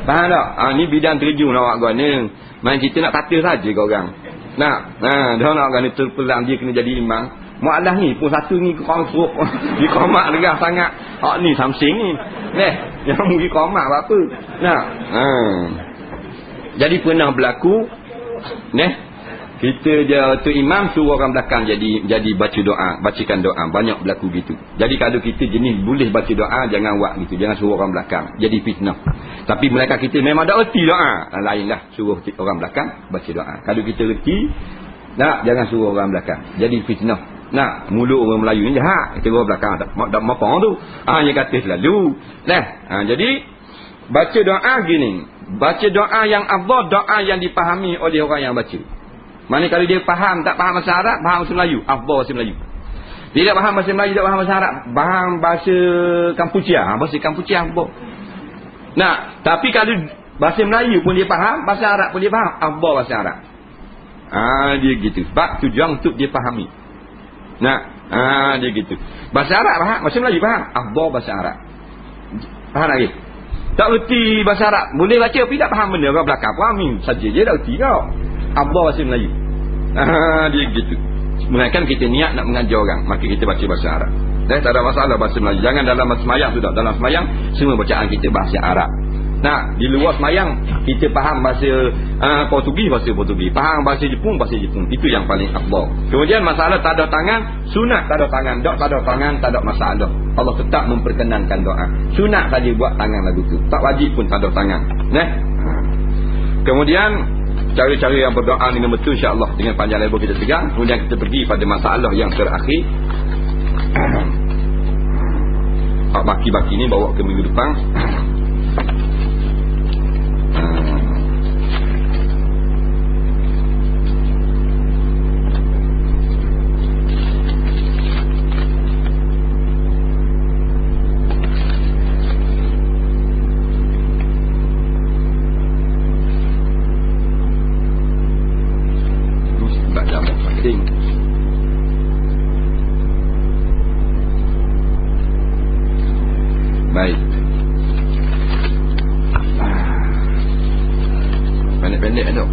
Faham tak? Ni bidang terjun awak guna. Main kita nak kata saja ke orang. Dia nak guna terpelang dia kena jadi imam. Mu'alah ni pun satu ni korang suruh di komak legah sangat. Ni samsing ni. Yang pergi komak apa. Jadi pernah berlaku kita dia tu imam suruh orang belakang jadi baca doa, bacakan doa. Banyak berlaku gitu. Jadi kalau kita jenis boleh baca doa, jangan buat gitu. Jangan suruh orang belakang. Jadi fitnah. Tapi mereka kita memang tak reti doa. Lainlah suruh orang belakang baca doa. Kalau kita reti, jangan suruh orang belakang. Jadi fitnah. Mulut orang Melayu ni jahat. Kita orang belakang tak apa tu. Dia kata selalu. Jadi baca doa gini. Baca doa yang afdal, doa yang dipahami oleh orang yang baca. Mana kalau dia faham, tak faham bahasa Arab, faham bahasa Melayu, afdal bahasa Melayu. Dia tak faham bahasa Melayu, tak faham bahasa Arab, faham bahasa Kampuchia, bahasa Kampuchia afdal. Tapi kalau bahasa Melayu pun dia faham, bahasa Arab pun dia faham, afdal bahasa Arab. Dia gitu. Sebab tujuan untuk dia fahami. Dia gitu. Bahasa Arab faham, bahasa Melayu faham, afdal bahasa Arab. Faham lagi? Tak reti bahasa Arab, boleh baca tapi tak faham benda, orang belakang fahami saja je tak reti kau. Afdal bahasa Melayu. Dia gitu. Sebenarnya kita niat nak mengajar orang, maka kita baca bahasa Arab. Tak ada masalah bahasa Melayu. Jangan dalam semayang sudah. Dalam semayang semua bacaan kita bahasa Arab. Di luar semayang kita faham bahasa Portugis, bahasa Portugis. Faham bahasa Jepun, bahasa Jepun. Itu yang paling afdal. Kemudian masalah tak ada tangan, sunat tak ada tangan. Tak ada tangan, tak ada masalah. Allah tetap memperkenankan doa. Sunat saja buat tangan lagu tu. Tak wajib pun tak ada tangan. Kemudian cara-cara yang berdoa dengan betul, insya-Allah dengan panjang lebar kita pegang. Kemudian kita pergi pada masalah yang terakhir. Baki-baki ni bawa ke minggu depan. Baik. Pendek-pendek dok.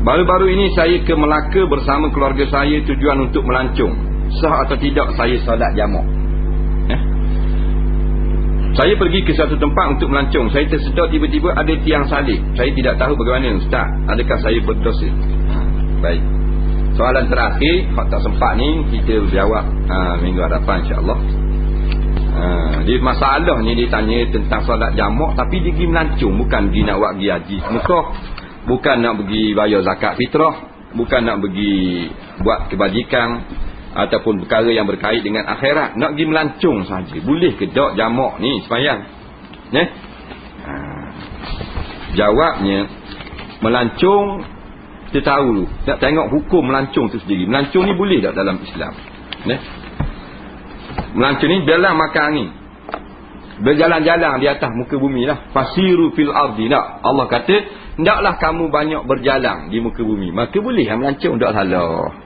Baru-baru ini saya ke Melaka bersama keluarga saya, tujuan untuk melancong. Sah atau tidak saya solat jamak? Saya pergi ke satu tempat untuk melancong. Saya tersedar tiba-tiba ada tiang salib. Saya tidak tahu bagaimana, Ustaz. Adakah saya berdosa? Baik. Soalan terakhir, hak tak sempat ni kita jawab minggu hadapan, insya-Allah. Dia masalah ni dia tanya tentang solat jamak, tapi dia pergi melancong, bukan pergi nak buat pergi haji Mekah, bukan nak pergi bayar zakat fitrah, bukan nak pergi buat kebajikan ataupun perkara yang berkait dengan akhirat. Nak pergi melancong saja. Boleh ke tak jamak ni sembahyang? Jawabnya, melancong kita tahu, nak tengok hukum melancong tu sendiri. Melancong ni boleh tak dalam Islam? Melancong ni dalam makan angin, berjalan-jalan di atas muka bumi lah. Fasiru fil ardi. Allah kata, hendaklah kamu banyak berjalan di muka bumi. Maka boleh melancong, tak salah.